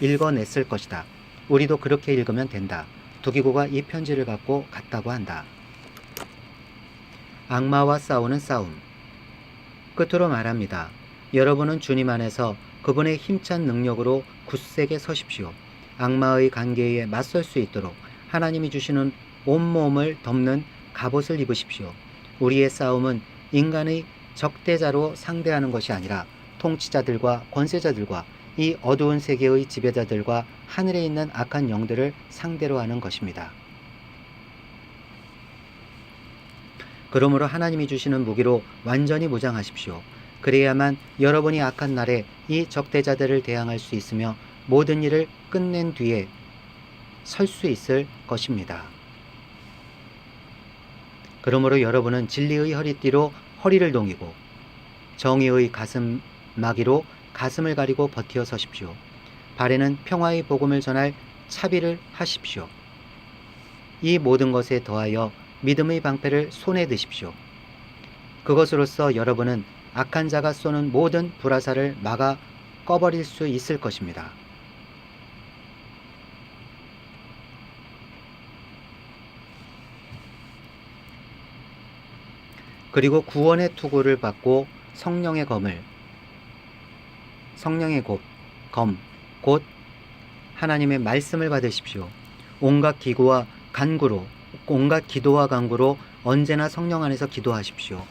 읽어냈을 것이다. 우리도 그렇게 읽으면 된다. 두기고가 이 편지를 갖고 갔다고 한다. 악마와 싸우는 싸움. 끝으로 말합니다. 여러분은 주님 안에서 그분의 힘찬 능력으로 굳세게 서십시오. 악마의 관계에 맞설 수 있도록 하나님이 주시는 온몸을 덮는 갑옷을 입으십시오. 우리의 싸움은 인간의 적대자로 상대하는 것이 아니라 통치자들과 권세자들과 이 어두운 세계의 지배자들과 하늘에 있는 악한 영들을 상대로 하는 것입니다. 그러므로 하나님이 주시는 무기로 완전히 무장하십시오. 그래야만 여러분이 악한 날에 이 적대자들을 대항할 수 있으며 모든 일을 끝낸 뒤에 설 수 있을 것입니다. 그러므로 여러분은 진리의 허리띠로 허리를 동이고 정의의 가슴막이로 가슴을 가리고 버티어 서십시오. 발에는 평화의 복음을 전할 차비를 하십시오. 이 모든 것에 더하여 믿음의 방패를 손에 드십시오. 그것으로써 여러분은 악한 자가 쏘는 모든 불화살을 막아 꺼버릴 수 있을 것입니다. 그리고 구원의 투구를 받고 성령의 검, 곧 하나님의 말씀을 받으십시오. 온갖 기도와 간구로 언제나 성령 안에서 기도하십시오.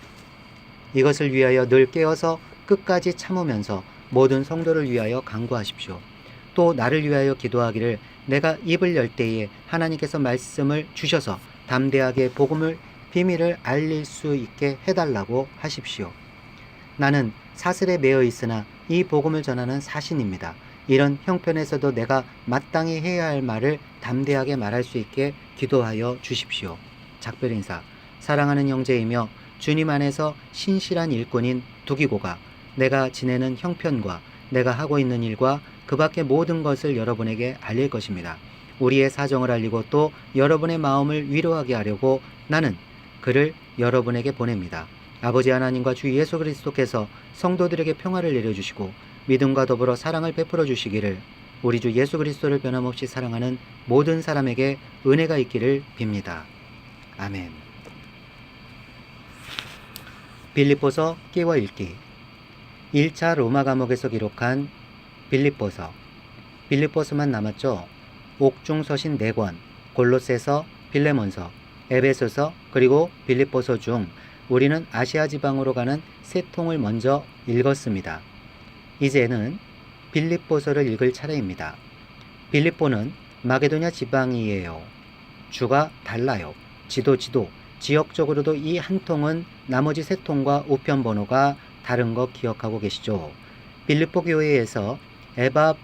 이것을 위하여 늘 깨어서 끝까지 참으면서 모든 성도를 위하여 간구하십시오. 또 나를 위하여 기도하기를 내가 입을 열 때에 하나님께서 말씀을 주셔서 담대하게 복음을 비밀을 알릴 수 있게 해달라고 하십시오. 나는 사슬에 매여 있으나 이 복음을 전하는 사신입니다. 이런 형편에서도 내가 마땅히 해야 할 말을 담대하게 말할 수 있게 기도하여 주십시오. 작별 인사. 사랑하는 형제이며 주님 안에서 신실한 일꾼인 두기고가 내가 지내는 형편과 내가 하고 있는 일과 그 밖의 모든 것을 여러분에게 알릴 것입니다. 우리의 사정을 알리고 또 여러분의 마음을 위로하게 하려고 나는 그를 여러분에게 보냅니다. 아버지 하나님과 주 예수 그리스도께서 성도들에게 평화를 내려주시고 믿음과 더불어 사랑을 베풀어 주시기를 우리 주 예수 그리스도를 변함없이 사랑하는 모든 사람에게 은혜가 있기를 빕니다. 아멘. 빌립보서 끼워 읽기 1차 로마 감옥에서 기록한 빌립보서. 빌립보서만 남았죠. 옥중서신 4권, 골로새서, 빌레몬서, 에베소서, 그리고 빌립보서 중 우리는 아시아 지방으로 가는 3통을 먼저 읽었습니다. 이제는 빌립보서를 읽을 차례입니다. 빌립보는 마게도냐 지방이에요. 주가 달라요. 지역적으로도 이 한 통은 나머지 3통과 우편 번호가 다른 거 기억하고 계시죠? 빌립보 교회에서 에바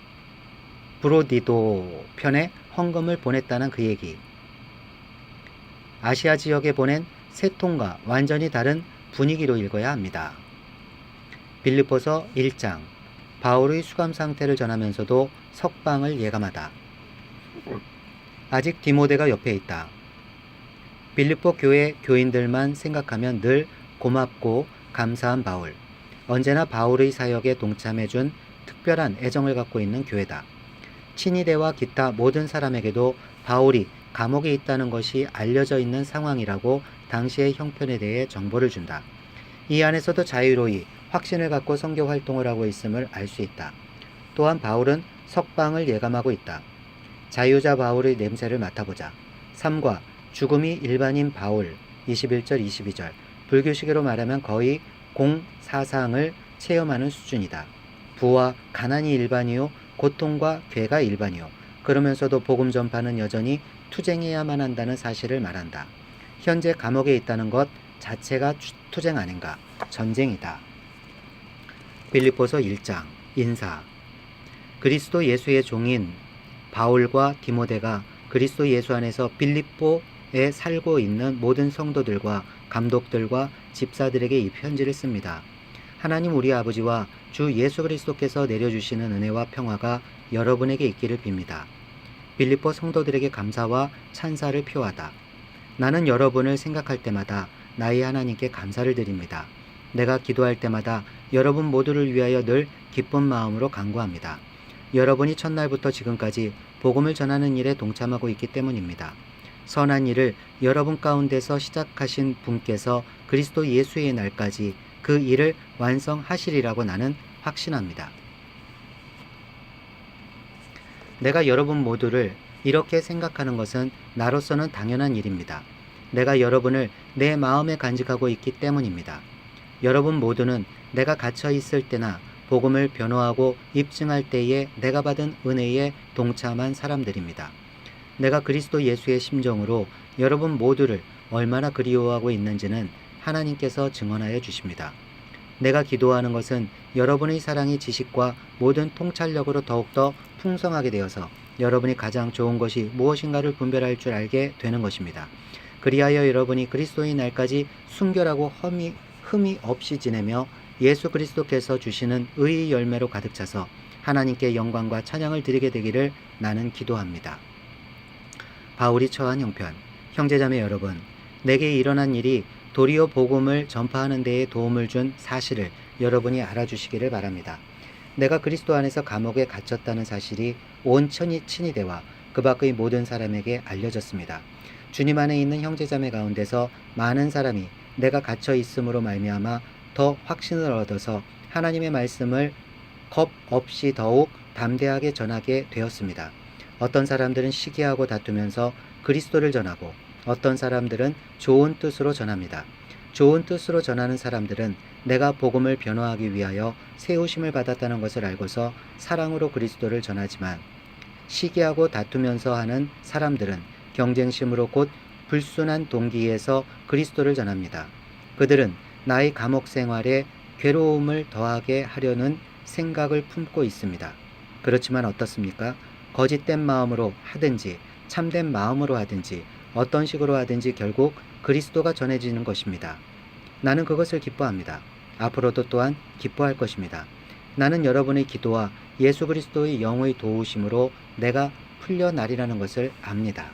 브로디도 편에 헌금을 보냈다는 그 얘기. 아시아 지역에 보낸 3통과 완전히 다른 분위기로 읽어야 합니다. 빌립보서 1장. 바울의 수감 상태를 전하면서도 석방을 예감하다. 아직 디모데가 옆에 있다. 빌립보 교회 교인들만 생각하면 늘 고맙고 감사한 바울. 언제나 바울의 사역에 동참해준 특별한 애정을 갖고 있는 교회다. 친위대와 기타 모든 사람에게도 바울이 감옥에 있다는 것이 알려져 있는 상황이라고 당시의 형편에 대해 정보를 준다. 이 안에서도 자유로이 확신을 갖고 선교 활동을 하고 있음을 알 수 있다. 또한 바울은 석방을 예감하고 있다. 자유자 바울의 냄새를 맡아보자. 삶과 죽음이 일반인 바울 21절 22절. 불교식으로 말하면 거의 공사상을 체험하는 수준이다. 부와 가난이 일반이요 고통과 괴가 일반이요. 그러면서도 복음 전파는 여전히 투쟁해야만 한다는 사실을 말한다. 현재 감옥에 있다는 것 자체가 투쟁 아닌가? 전쟁이다. 빌립보서 1장 인사. 그리스도 예수의 종인 바울과 디모데가 그리스도 예수 안에서 빌립보에 살고 있는 모든 성도들과 감독들과 집사들에게 이 편지를 씁니다. 하나님 우리 아버지와 주 예수 그리스도께서 내려주시는 은혜와 평화가 여러분에게 있기를 빕니다. 빌립보 성도들에게 감사와 찬사를 표하다. 나는 여러분을 생각할 때마다 나의 하나님께 감사를 드립니다. 내가 기도할 때마다 여러분 모두를 위하여 늘 기쁜 마음으로 간구합니다. 여러분이 첫날부터 지금까지 복음을 전하는 일에 동참하고 있기 때문입니다. 선한 일을 여러분 가운데서 시작하신 분께서 그리스도 예수의 날까지 그 일을 완성하시리라고 나는 확신합니다. 내가 여러분 모두를 이렇게 생각하는 것은 나로서는 당연한 일입니다. 내가 여러분을 내 마음에 간직하고 있기 때문입니다. 여러분 모두는 내가 갇혀 있을 때나 복음을 변호하고 입증할 때에 내가 받은 은혜에 동참한 사람들입니다. 내가 그리스도 예수의 심정으로 여러분 모두를 얼마나 그리워하고 있는지는 하나님께서 증언하여 주십니다. 내가 기도하는 것은 여러분의 사랑이 지식과 모든 통찰력으로 더욱더 풍성하게 되어서 여러분이 가장 좋은 것이 무엇인가를 분별할 줄 알게 되는 것입니다. 그리하여 여러분이 그리스도의 날까지 순결하고 흠이 없이 지내며 예수 그리스도께서 주시는 의의 열매로 가득 차서 하나님께 영광과 찬양을 드리게 되기를 나는 기도합니다. 바울이 처한 형편. 형제자매 여러분, 내게 일어난 일이 도리어 복음을 전파하는 데에 도움을 준 사실을 여러분이 알아주시기를 바랍니다. 내가 그리스도 안에서 감옥에 갇혔다는 사실이 온 친위대와 그 밖의 모든 사람에게 알려졌습니다. 주님 안에 있는 형제자매 가운데서 많은 사람이 내가 갇혀 있음으로 말미암아 더 확신을 얻어서 하나님의 말씀을 겁 없이 더욱 담대하게 전하게 되었습니다. 어떤 사람들은 시기하고 다투면서 그리스도를 전하고 어떤 사람들은 좋은 뜻으로 전합니다. 좋은 뜻으로 전하는 사람들은 내가 복음을 변호하기 위하여 세우심을 받았다는 것을 알고서 사랑으로 그리스도를 전하지만 시기하고 다투면서 하는 사람들은 경쟁심으로 곧 불순한 동기에서 그리스도를 전합니다. 그들은 나의 감옥 생활에 괴로움을 더하게 하려는 생각을 품고 있습니다. 그렇지만 어떻습니까? 거짓된 마음으로 하든지 참된 마음으로 하든지 어떤 식으로 하든지 결국 그리스도가 전해지는 것입니다. 나는 그것을 기뻐합니다. 앞으로도 또한 기뻐할 것입니다. 나는 여러분의 기도와 예수 그리스도의 영의 도우심으로 내가 풀려나리라는 것을 압니다.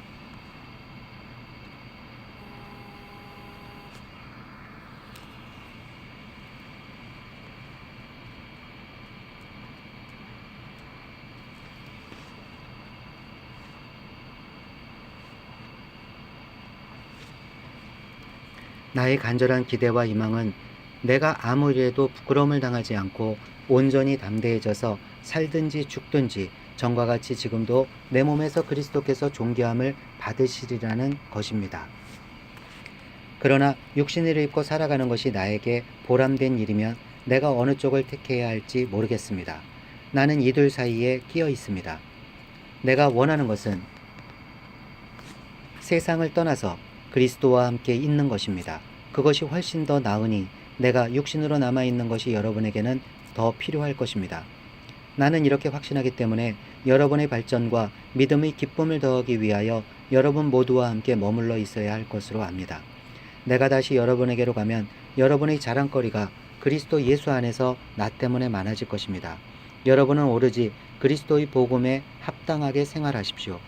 나의 간절한 기대와 희망은 내가 아무리해도 부끄러움을 당하지 않고 온전히 담대해져서 살든지 죽든지 전과 같이 지금도 내 몸에서 그리스도께서 존귀함을 받으시리라는 것입니다. 그러나 육신을 입고 살아가는 것이 나에게 보람된 일이면 내가 어느 쪽을 택해야 할지 모르겠습니다. 나는 이 둘 사이에 끼어 있습니다. 내가 원하는 것은 세상을 떠나서 그리스도와 함께 있는 것입니다. 그것이 훨씬 더 나으니 내가 육신으로 남아있는 것이 여러분에게는 더 필요할 것입니다. 나는 이렇게 확신하기 때문에 여러분의 발전과 믿음의 기쁨을 더하기 위하여 여러분 모두와 함께 머물러 있어야 할 것으로 압니다. 내가 다시 여러분에게로 가면 여러분의 자랑거리가 그리스도 예수 안에서 나 때문에 많아질 것입니다. 여러분은 오로지 그리스도의 복음에 합당하게 생활하십시오.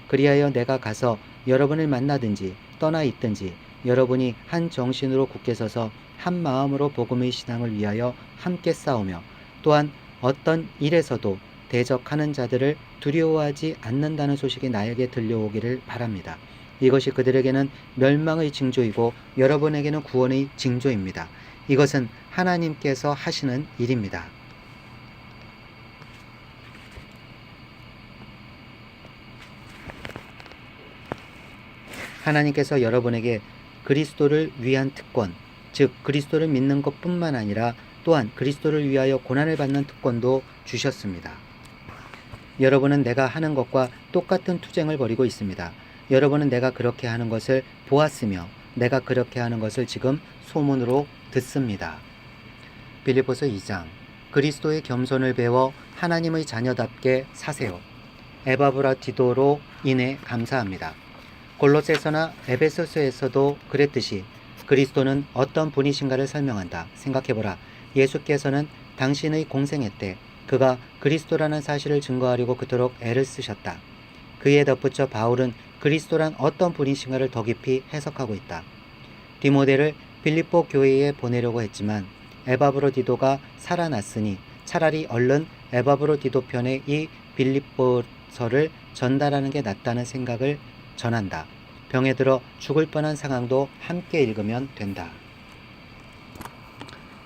그리하여 내가 가서 여러분을 만나든지 떠나 있든지 여러분이 한 정신으로 굳게 서서 한 마음으로 복음의 신앙을 위하여 함께 싸우며 또한 어떤 일에서도 대적하는 자들을 두려워하지 않는다는 소식이 나에게 들려오기를 바랍니다. 이것이 그들에게는 멸망의 징조이고 여러분에게는 구원의 징조입니다. 이것은 하나님께서 하시는 일입니다. 하나님께서 여러분에게 그리스도를 위한 특권, 즉 그리스도를 믿는 것뿐만 아니라 또한 그리스도를 위하여 고난을 받는 특권도 주셨습니다. 여러분은 내가 하는 것과 똑같은 투쟁을 벌이고 있습니다. 여러분은 내가 그렇게 하는 것을 보았으며 내가 그렇게 하는 것을 지금 소문으로 듣습니다. 빌립보서 2장. 그리스도의 겸손을 배워 하나님의 자녀답게 사세요. 에바브라디도로 인해 감사합니다. 골로새서나 에베소서에서도 그랬듯이 그리스도는 어떤 분이신가를 설명한다. 생각해보라. 예수께서는 당신의 공생애 때 그가 그리스도라는 사실을 증거하려고 그토록 애를 쓰셨다. 그에 덧붙여 바울은 그리스도란 어떤 분이신가를 더 깊이 해석하고 있다. 디모데를 빌립보 교회에 보내려고 했지만 에바브로디도가 살아났으니 차라리 얼른 에바브로디도 편에 이 빌립보서를 전달하는 게 낫다는 생각을 전한다. 병에 들어 죽을 뻔한 상황도 함께 읽으면 된다.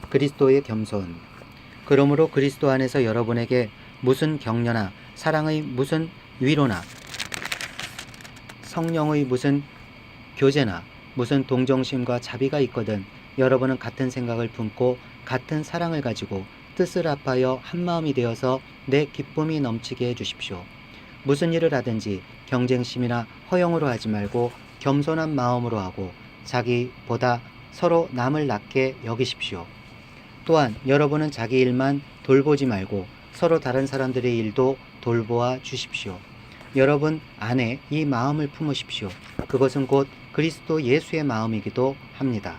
그리스도의 겸손. 그러므로 그리스도 안에서 여러분에게 무슨 격려나 사랑의 무슨 위로나 성령의 무슨 교제나 무슨 동정심과 자비가 있거든 여러분은 같은 생각을 품고 같은 사랑을 가지고 뜻을 합하여 한마음이 되어서 내 기쁨이 넘치게 해주십시오. 무슨 일을 하든지 경쟁심이나 허영으로 하지 말고 겸손한 마음으로 하고 자기보다 서로 남을 낮게 여기십시오. 또한 여러분은 자기 일만 돌보지 말고 서로 다른 사람들의 일도 돌보아 주십시오. 여러분 안에 이 마음을 품으십시오. 그것은 곧 그리스도 예수의 마음이기도 합니다.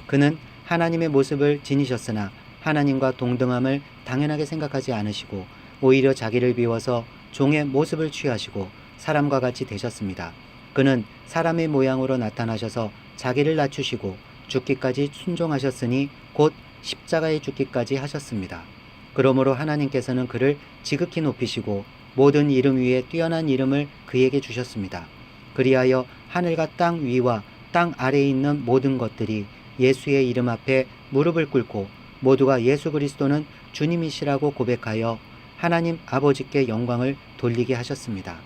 그는 하나님의 모습을 지니셨으나 하나님과 동등함을 당연하게 생각하지 않으시고 오히려 자기를 비워서 종의 모습을 취하시고 사람과 같이 되셨습니다. 그는 사람의 모양으로 나타나셔서 자기를 낮추시고 죽기까지 순종하셨으니 곧 십자가에 죽기까지 하셨습니다. 그러므로 하나님께서는 그를 지극히 높이시고 모든 이름 위에 뛰어난 이름을 그에게 주셨습니다. 그리하여 하늘과 땅 위와 땅 아래에 있는 모든 것들이 예수의 이름 앞에 무릎을 꿇고 모두가 예수 그리스도는 주님이시라고 고백하여 하나님 아버지께 영광을 돌리게 하셨습니다.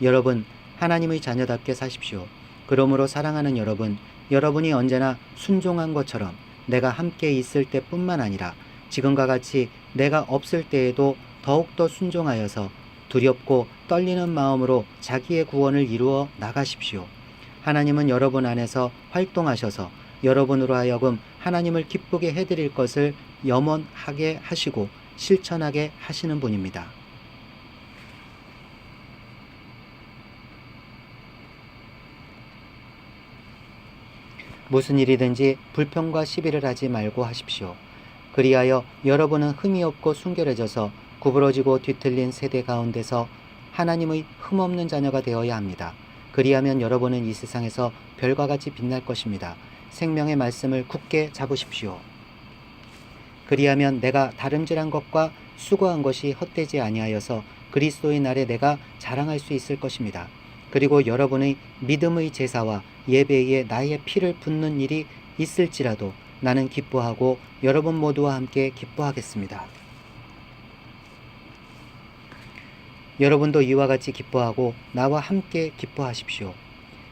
여러분, 하나님의 자녀답게 사십시오. 그러므로 사랑하는 여러분, 여러분이 언제나 순종한 것처럼 내가 함께 있을 때뿐만 아니라 지금과 같이 내가 없을 때에도 더욱더 순종하여서 두렵고 떨리는 마음으로 자기의 구원을 이루어 나가십시오. 하나님은 여러분 안에서 활동하셔서 여러분으로 하여금 하나님을 기쁘게 해드릴 것을 염원하게 하시고 실천하게 하시는 분입니다. 무슨 일이든지 불평과 시비를 하지 말고 하십시오. 그리하여 여러분은 흠이 없고 순결해져서 구부러지고 뒤틀린 세대 가운데서 하나님의 흠없는 자녀가 되어야 합니다. 그리하면 여러분은 이 세상에서 별과 같이 빛날 것입니다. 생명의 말씀을 굳게 잡으십시오. 그리하면 내가 다름질한 것과 수고한 것이 헛되지 아니하여서 그리스도의 날에 내가 자랑할 수 있을 것입니다. 그리고 여러분의 믿음의 제사와 예배에 나의 피를 붓는 일이 있을지라도 나는 기뻐하고 여러분 모두와 함께 기뻐하겠습니다. 여러분도 이와 같이 기뻐하고 나와 함께 기뻐하십시오.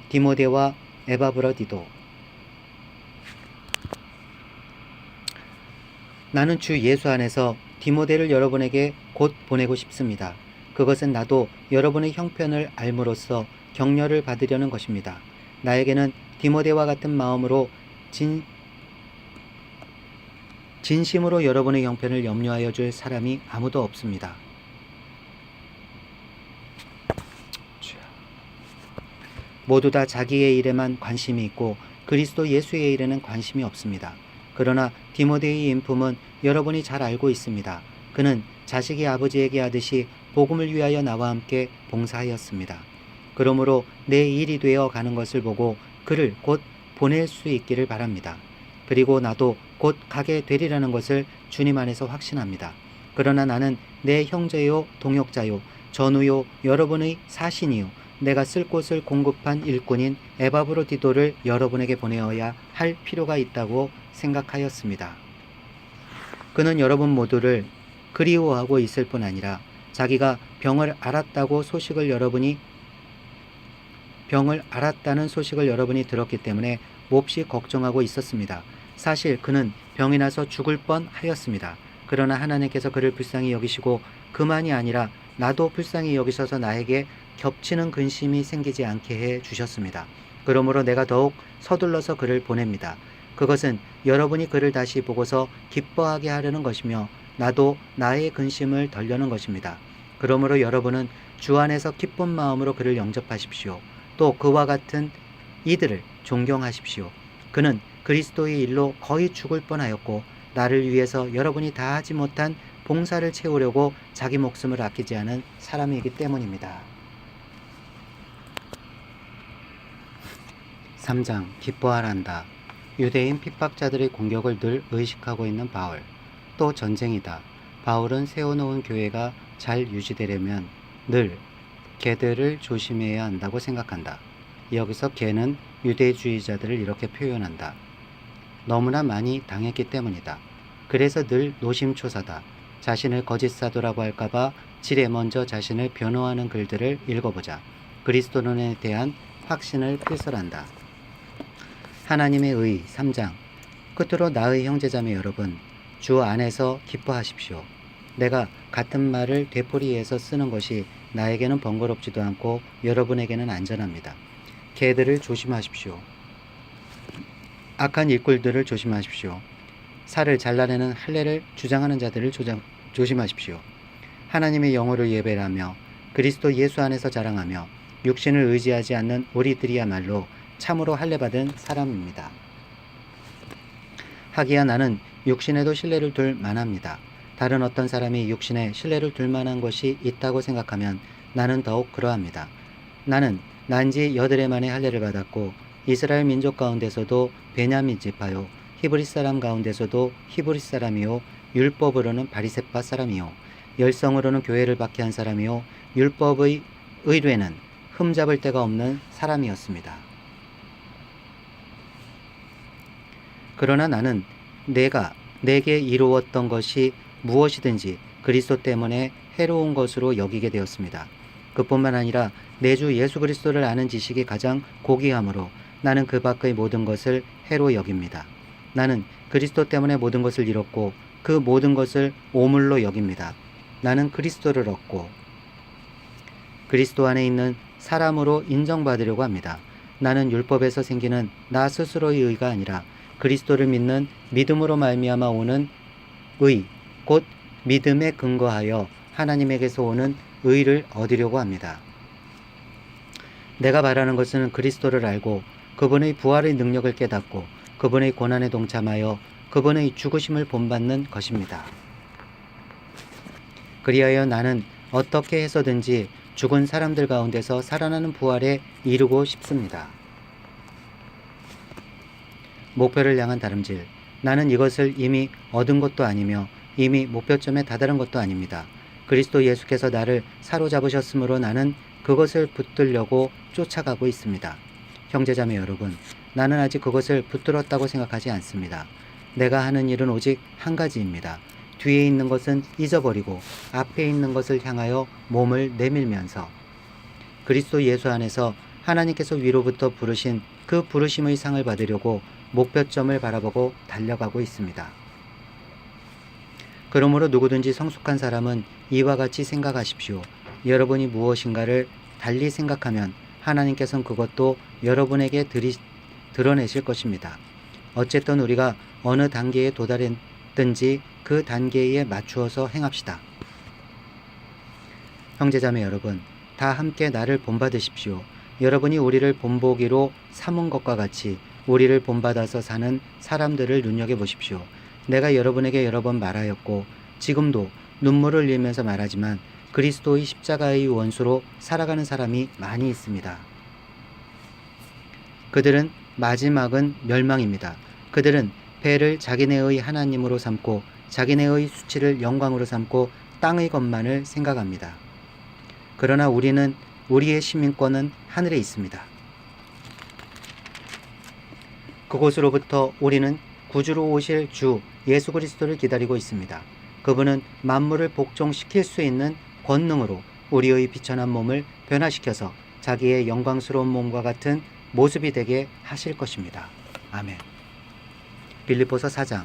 디모데와 에바브라디도. 나는 주 예수 안에서 디모데를 여러분에게 곧 보내고 싶습니다. 그것은 나도 여러분의 형편을 알므로써 격려를 받으려는 것입니다. 나에게는 디모데와 같은 마음으로 진심으로 여러분의 형편을 염려하여 줄 사람이 아무도 없습니다. 모두 다 자기의 일에만 관심이 있고 그리스도 예수의 일에는 관심이 없습니다. 그러나 디모데의 인품은 여러분이 잘 알고 있습니다. 그는 자식이 아버지에게 하듯이 복음을 위하여 나와 함께 봉사하였습니다. 그러므로 내 일이 되어 가는 것을 보고 그를 곧 보낼 수 있기를 바랍니다. 그리고 나도 곧 가게 되리라는 것을 주님 안에서 확신합니다. 그러나 나는 내 형제요 동역자요 전우요 여러분의 사신이요 내가 쓸 곳을 공급한 일꾼인 에바브로디도를 여러분에게 보내어야 할 필요가 있다고 생각하였습니다. 그는 여러분 모두를 그리워하고 있을 뿐 아니라 자기가 병을 앓았다는 소식을 여러분이 들었기 때문에 몹시 걱정하고 있었습니다. 사실 그는 병이 나서 죽을 뻔하였습니다. 그러나 하나님께서 그를 불쌍히 여기시고 그만이 아니라 나도 불쌍히 여기셔서 나에게 겹치는 근심이 생기지 않게 해 주셨습니다. 그러므로 내가 더욱 서둘러서 그를 보냅니다. 그것은 여러분이 그를 다시 보고서 기뻐하게 하려는 것이며 나도 나의 근심을 덜려는 것입니다. 그러므로 여러분은 주 안에서 기쁜 마음으로 그를 영접하십시오. 또 그와 같은 이들을 존경하십시오. 그는 그리스도의 일로 거의 죽을 뻔하였고 나를 위해서 여러분이 다 하지 못한 봉사를 채우려고 자기 목숨을 아끼지 않은 사람이기 때문입니다. 3장 기뻐하란다. 유대인 핍박자들의 공격을 늘 의식하고 있는 바울. 또 전쟁이다. 바울은 세워놓은 교회가 잘 유지되려면 늘 개들을 조심해야 한다고 생각한다. 여기서 개는 유대주의자들을 이렇게 표현한다. 너무나 많이 당했기 때문이다. 그래서 늘 노심초사다. 자신을 거짓 사도라고 할까봐 지레 먼저 자신을 변호하는 글들을 읽어보자. 그리스도론에 대한 확신을 필설한다. 하나님의 의 3장. 끝으로 나의 형제자매 여러분, 주 안에서 기뻐하십시오. 내가 같은 말을 되풀이해서 쓰는 것이 나에게는 번거롭지도 않고 여러분에게는 안전합니다. 개들을 조심하십시오. 악한 일꾼들을 조심하십시오. 살을 잘라내는 할례를 주장하는 자들을 조심하십시오. 하나님의 영혼을 예배하며 그리스도 예수 안에서 자랑하며 육신을 의지하지 않는 우리들이야말로 참으로 할례받은 사람입니다. 하기야 나는 육신에도 신뢰를 둘 만합니다. 다른 어떤 사람이 육신에 신뢰를 둘 만한 것이 있다고 생각하면 나는 더욱 그러합니다. 나는 난지 8해 만에 할례를 받았고 이스라엘 민족 가운데서도 베냐민 지파요 히브리 사람 가운데서도 히브리 사람이요 율법으로는 바리새파 사람이요 열성으로는 교회를 박해한 사람이요 율법의 의뢰는 흠잡을 데가 없는 사람이었습니다. 그러나 나는 내게 이루었던 것이 무엇이든지 그리스도 때문에 해로운 것으로 여기게 되었습니다. 그뿐만 아니라 내 주 예수 그리스도를 아는 지식이 가장 고귀하므로 나는 그 밖의 모든 것을 해로 여깁니다. 나는 그리스도 때문에 모든 것을 잃었고 그 모든 것을 오물로 여깁니다. 나는 그리스도를 얻고 그리스도 안에 있는 사람으로 인정받으려고 합니다. 나는 율법에서 생기는 나 스스로의 의가 아니라 그리스도를 믿는 믿음으로 말미암아 오는 의, 곧 믿음에 근거하여 하나님에게서 오는 의를 얻으려고 합니다. 내가 말하는 것은 그리스도를 알고 그분의 부활의 능력을 깨닫고 그분의 고난에 동참하여 그분의 죽으심을 본받는 것입니다. 그리하여 나는 어떻게 해서든지 죽은 사람들 가운데서 살아나는 부활에 이르고 싶습니다. 목표를 향한 다름질. 나는 이것을 이미 얻은 것도 아니며 이미 목표점에 다다른 것도 아닙니다. 그리스도 예수께서 나를 사로잡으셨으므로 나는 그것을 붙들려고 쫓아가고 있습니다. 형제자매 여러분, 나는 아직 그것을 붙들었다고 생각하지 않습니다. 내가 하는 일은 오직 한 가지입니다. 뒤에 있는 것은 잊어버리고 앞에 있는 것을 향하여 몸을 내밀면서 그리스도 예수 안에서 하나님께서 위로부터 부르신 그 부르심의 상을 받으려고 목표점을 바라보고 달려가고 있습니다. 그러므로 누구든지 성숙한 사람은 이와 같이 생각하십시오. 여러분이 무엇인가를 달리 생각하면 하나님께서는 그것도 여러분에게 드러내실 것입니다. 어쨌든 우리가 어느 단계에 도달했든지 그 단계에 맞추어서 행합시다. 형제자매 여러분, 다 함께 나를 본받으십시오. 여러분이 우리를 본보기로 삼은 것과 같이 우리를 본받아서 사는 사람들을 눈여겨보십시오. 내가 여러분에게 여러 번 말하였고 지금도 눈물을 흘리면서 말하지만 그리스도의 십자가의 원수로 살아가는 사람이 많이 있습니다. 그들은 마지막은 멸망입니다. 그들은 배를 자기네의 하나님으로 삼고 자기네의 수치를 영광으로 삼고 땅의 것만을 생각합니다. 그러나 우리의 시민권은 하늘에 있습니다. 그곳으로부터 우리는 구주로 오실 주 예수 그리스도를 기다리고 있습니다. 그분은 만물을 복종시킬 수 있는 권능으로 우리의 비천한 몸을 변화시켜서 자기의 영광스러운 몸과 같은 모습이 되게 하실 것입니다. 아멘. 빌립보서 4장.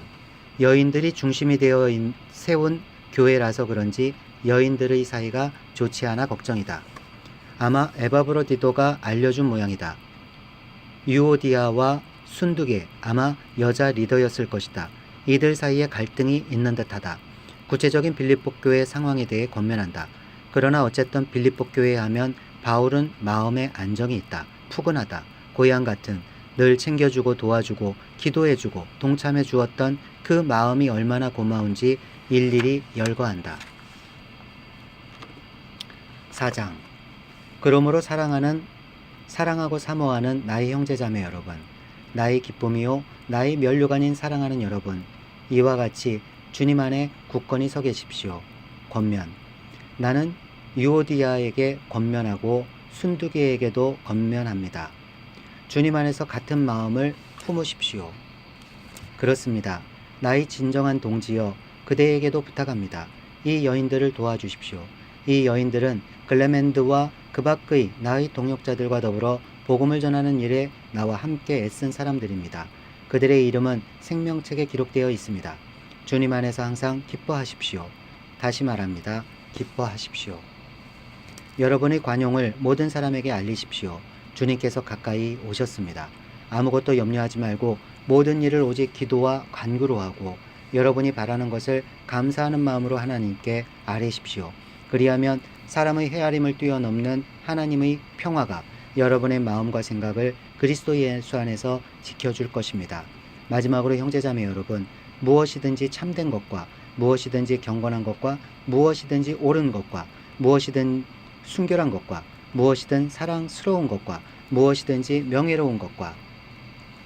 여인들이 중심이 되어 세운 교회라서 그런지 여인들의 사이가 좋지 않아 걱정이다. 아마 에바브로디도가 알려준 모양이다. 유오디아와 순두계 아마 여자 리더였을 것이다. 이들 사이에 갈등이 있는 듯하다. 구체적인 빌립보 교회 상황에 대해 권면한다. 그러나 어쨌든 빌립보 교회에 하면 바울은 마음에 안정이 있다. 푸근하다. 고향 같은 늘 챙겨주고 도와주고 기도해주고 동참해 주었던 그 마음이 얼마나 고마운지 일일이 열거한다. 4장. 그러므로 사랑하고 사모하는 나의 형제자매 여러분, 나의 기쁨이요 나의 면류관인 사랑하는 여러분, 이와 같이 주님 안에 굳건히 서 계십시오. 권면. 나는 유오디아에게 권면하고 순두계에게도 권면합니다. 주님 안에서 같은 마음을 품으십시오. 그렇습니다. 나의 진정한 동지여, 그대에게도 부탁합니다. 이 여인들을 도와주십시오. 이 여인들은 글레멘드와 그 밖의 나의 동역자들과 더불어 복음을 전하는 일에 나와 함께 애쓴 사람들입니다. 그들의 이름은 생명책에 기록되어 있습니다. 주님 안에서 항상 기뻐하십시오. 다시 말합니다. 기뻐하십시오. 여러분의 관용을 모든 사람에게 알리십시오. 주님께서 가까이 오셨습니다. 아무것도 염려하지 말고 모든 일을 오직 기도와 간구로 하고 여러분이 바라는 것을 감사하는 마음으로 하나님께 아뢰십시오. 그리하면 사람의 헤아림을 뛰어넘는 하나님의 평화가 여러분의 마음과 생각을 그리스도 예수 안에서 지켜줄 것입니다. 마지막으로 형제자매 여러분, 무엇이든지 참된 것과 무엇이든지 경건한 것과 무엇이든지 옳은 것과 무엇이든 순결한 것과 무엇이든 사랑스러운 것과 무엇이든지 명예로운 것과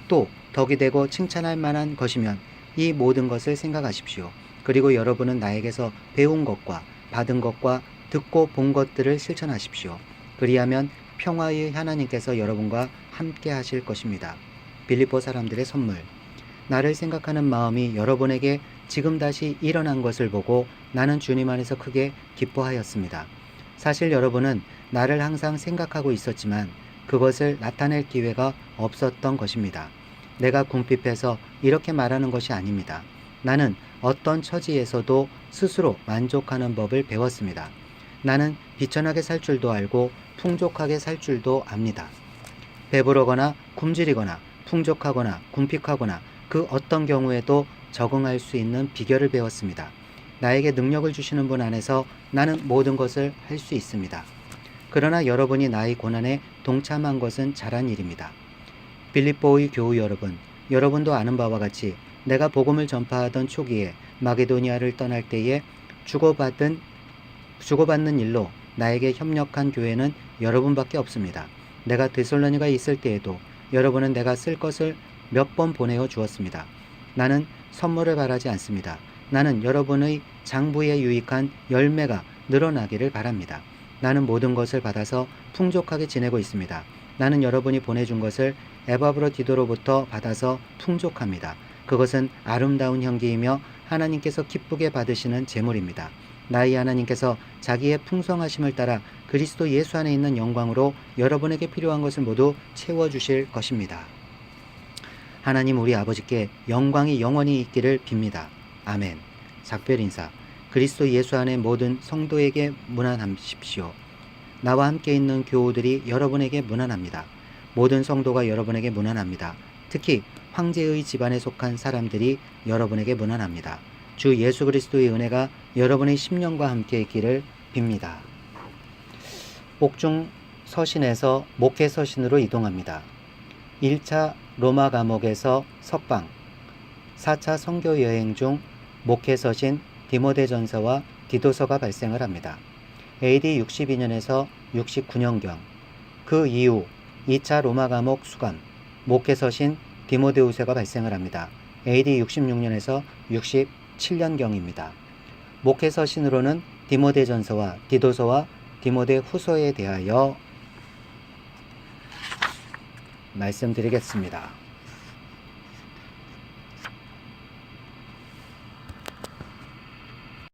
또 덕이 되고 칭찬할 만한 것이면 이 모든 것을 생각하십시오. 그리고 여러분은 나에게서 배운 것과 받은 것과 듣고 본 것들을 실천하십시오. 그리하면 평화의 하나님께서 여러분과 함께 하실 것입니다. 빌립보 사람들의 선물. 나를 생각하는 마음이 여러분에게 지금 다시 일어난 것을 보고 나는 주님 안에서 크게 기뻐하였습니다. 사실 여러분은 나를 항상 생각하고 있었지만 그것을 나타낼 기회가 없었던 것입니다. 내가 궁핍해서 이렇게 말하는 것이 아닙니다. 나는 어떤 처지에서도 스스로 만족하는 법을 배웠습니다. 나는 비천하게 살 줄도 알고 풍족하게 살 줄도 압니다. 배부르거나 굶주리거나 풍족하거나 궁핍하거나 그 어떤 경우에도 적응할 수 있는 비결을 배웠습니다. 나에게 능력을 주시는 분 안에서 나는 모든 것을 할 수 있습니다. 그러나 여러분이 나의 고난에 동참한 것은 잘한 일입니다. 빌립보의 교우 여러분, 여러분도 아는 바와 같이 내가 복음을 전파하던 초기에 마게도니아를 떠날 때에 주고받는 일로 나에게 협력한 교회는 여러분밖에 없습니다. 내가 데살로니가에 있을 때에도 여러분은 내가 쓸 것을 몇 번 보내어 주었습니다. 나는 선물을 바라지 않습니다. 나는 여러분의 장부에 유익한 열매가 늘어나기를 바랍니다. 나는 모든 것을 받아서 풍족하게 지내고 있습니다. 나는 여러분이 보내준 것을 에바브로디도로부터 받아서 풍족합니다. 그것은 아름다운 향기이며 하나님께서 기쁘게 받으시는 제물입니다. 나의 하나님께서 자기의 풍성하심을 따라 그리스도 예수 안에 있는 영광으로 여러분에게 필요한 것을 모두 채워주실 것입니다. 하나님 우리 아버지께 영광이 영원히 있기를 빕니다. 아멘. 작별 인사. 그리스도 예수 안에 모든 성도에게 문안하십시오. 나와 함께 있는 교우들이 여러분에게 문안합니다. 모든 성도가 여러분에게 문안합니다. 특히 황제의 집안에 속한 사람들이 여러분에게 문안합니다. 주 예수 그리스도의 은혜가 여러분의 심령과 함께 있기를 빕니다. 옥중 서신에서 목회 서신으로 이동합니다. 1차 로마 감옥에서 석방, 4차 선교 여행 중 목회 서신 디모데전서와 디도서가 발생을 합니다. AD 62년에서 69년경, 그 이후 2차 로마 감옥 수감, 목회 서신 디모데후서가 발생을 합니다. AD 66년에서 67년경입니다. 목회 서신으로는 디모데전서와 디도서와 디모데후서에 대하여 말씀드리겠습니다.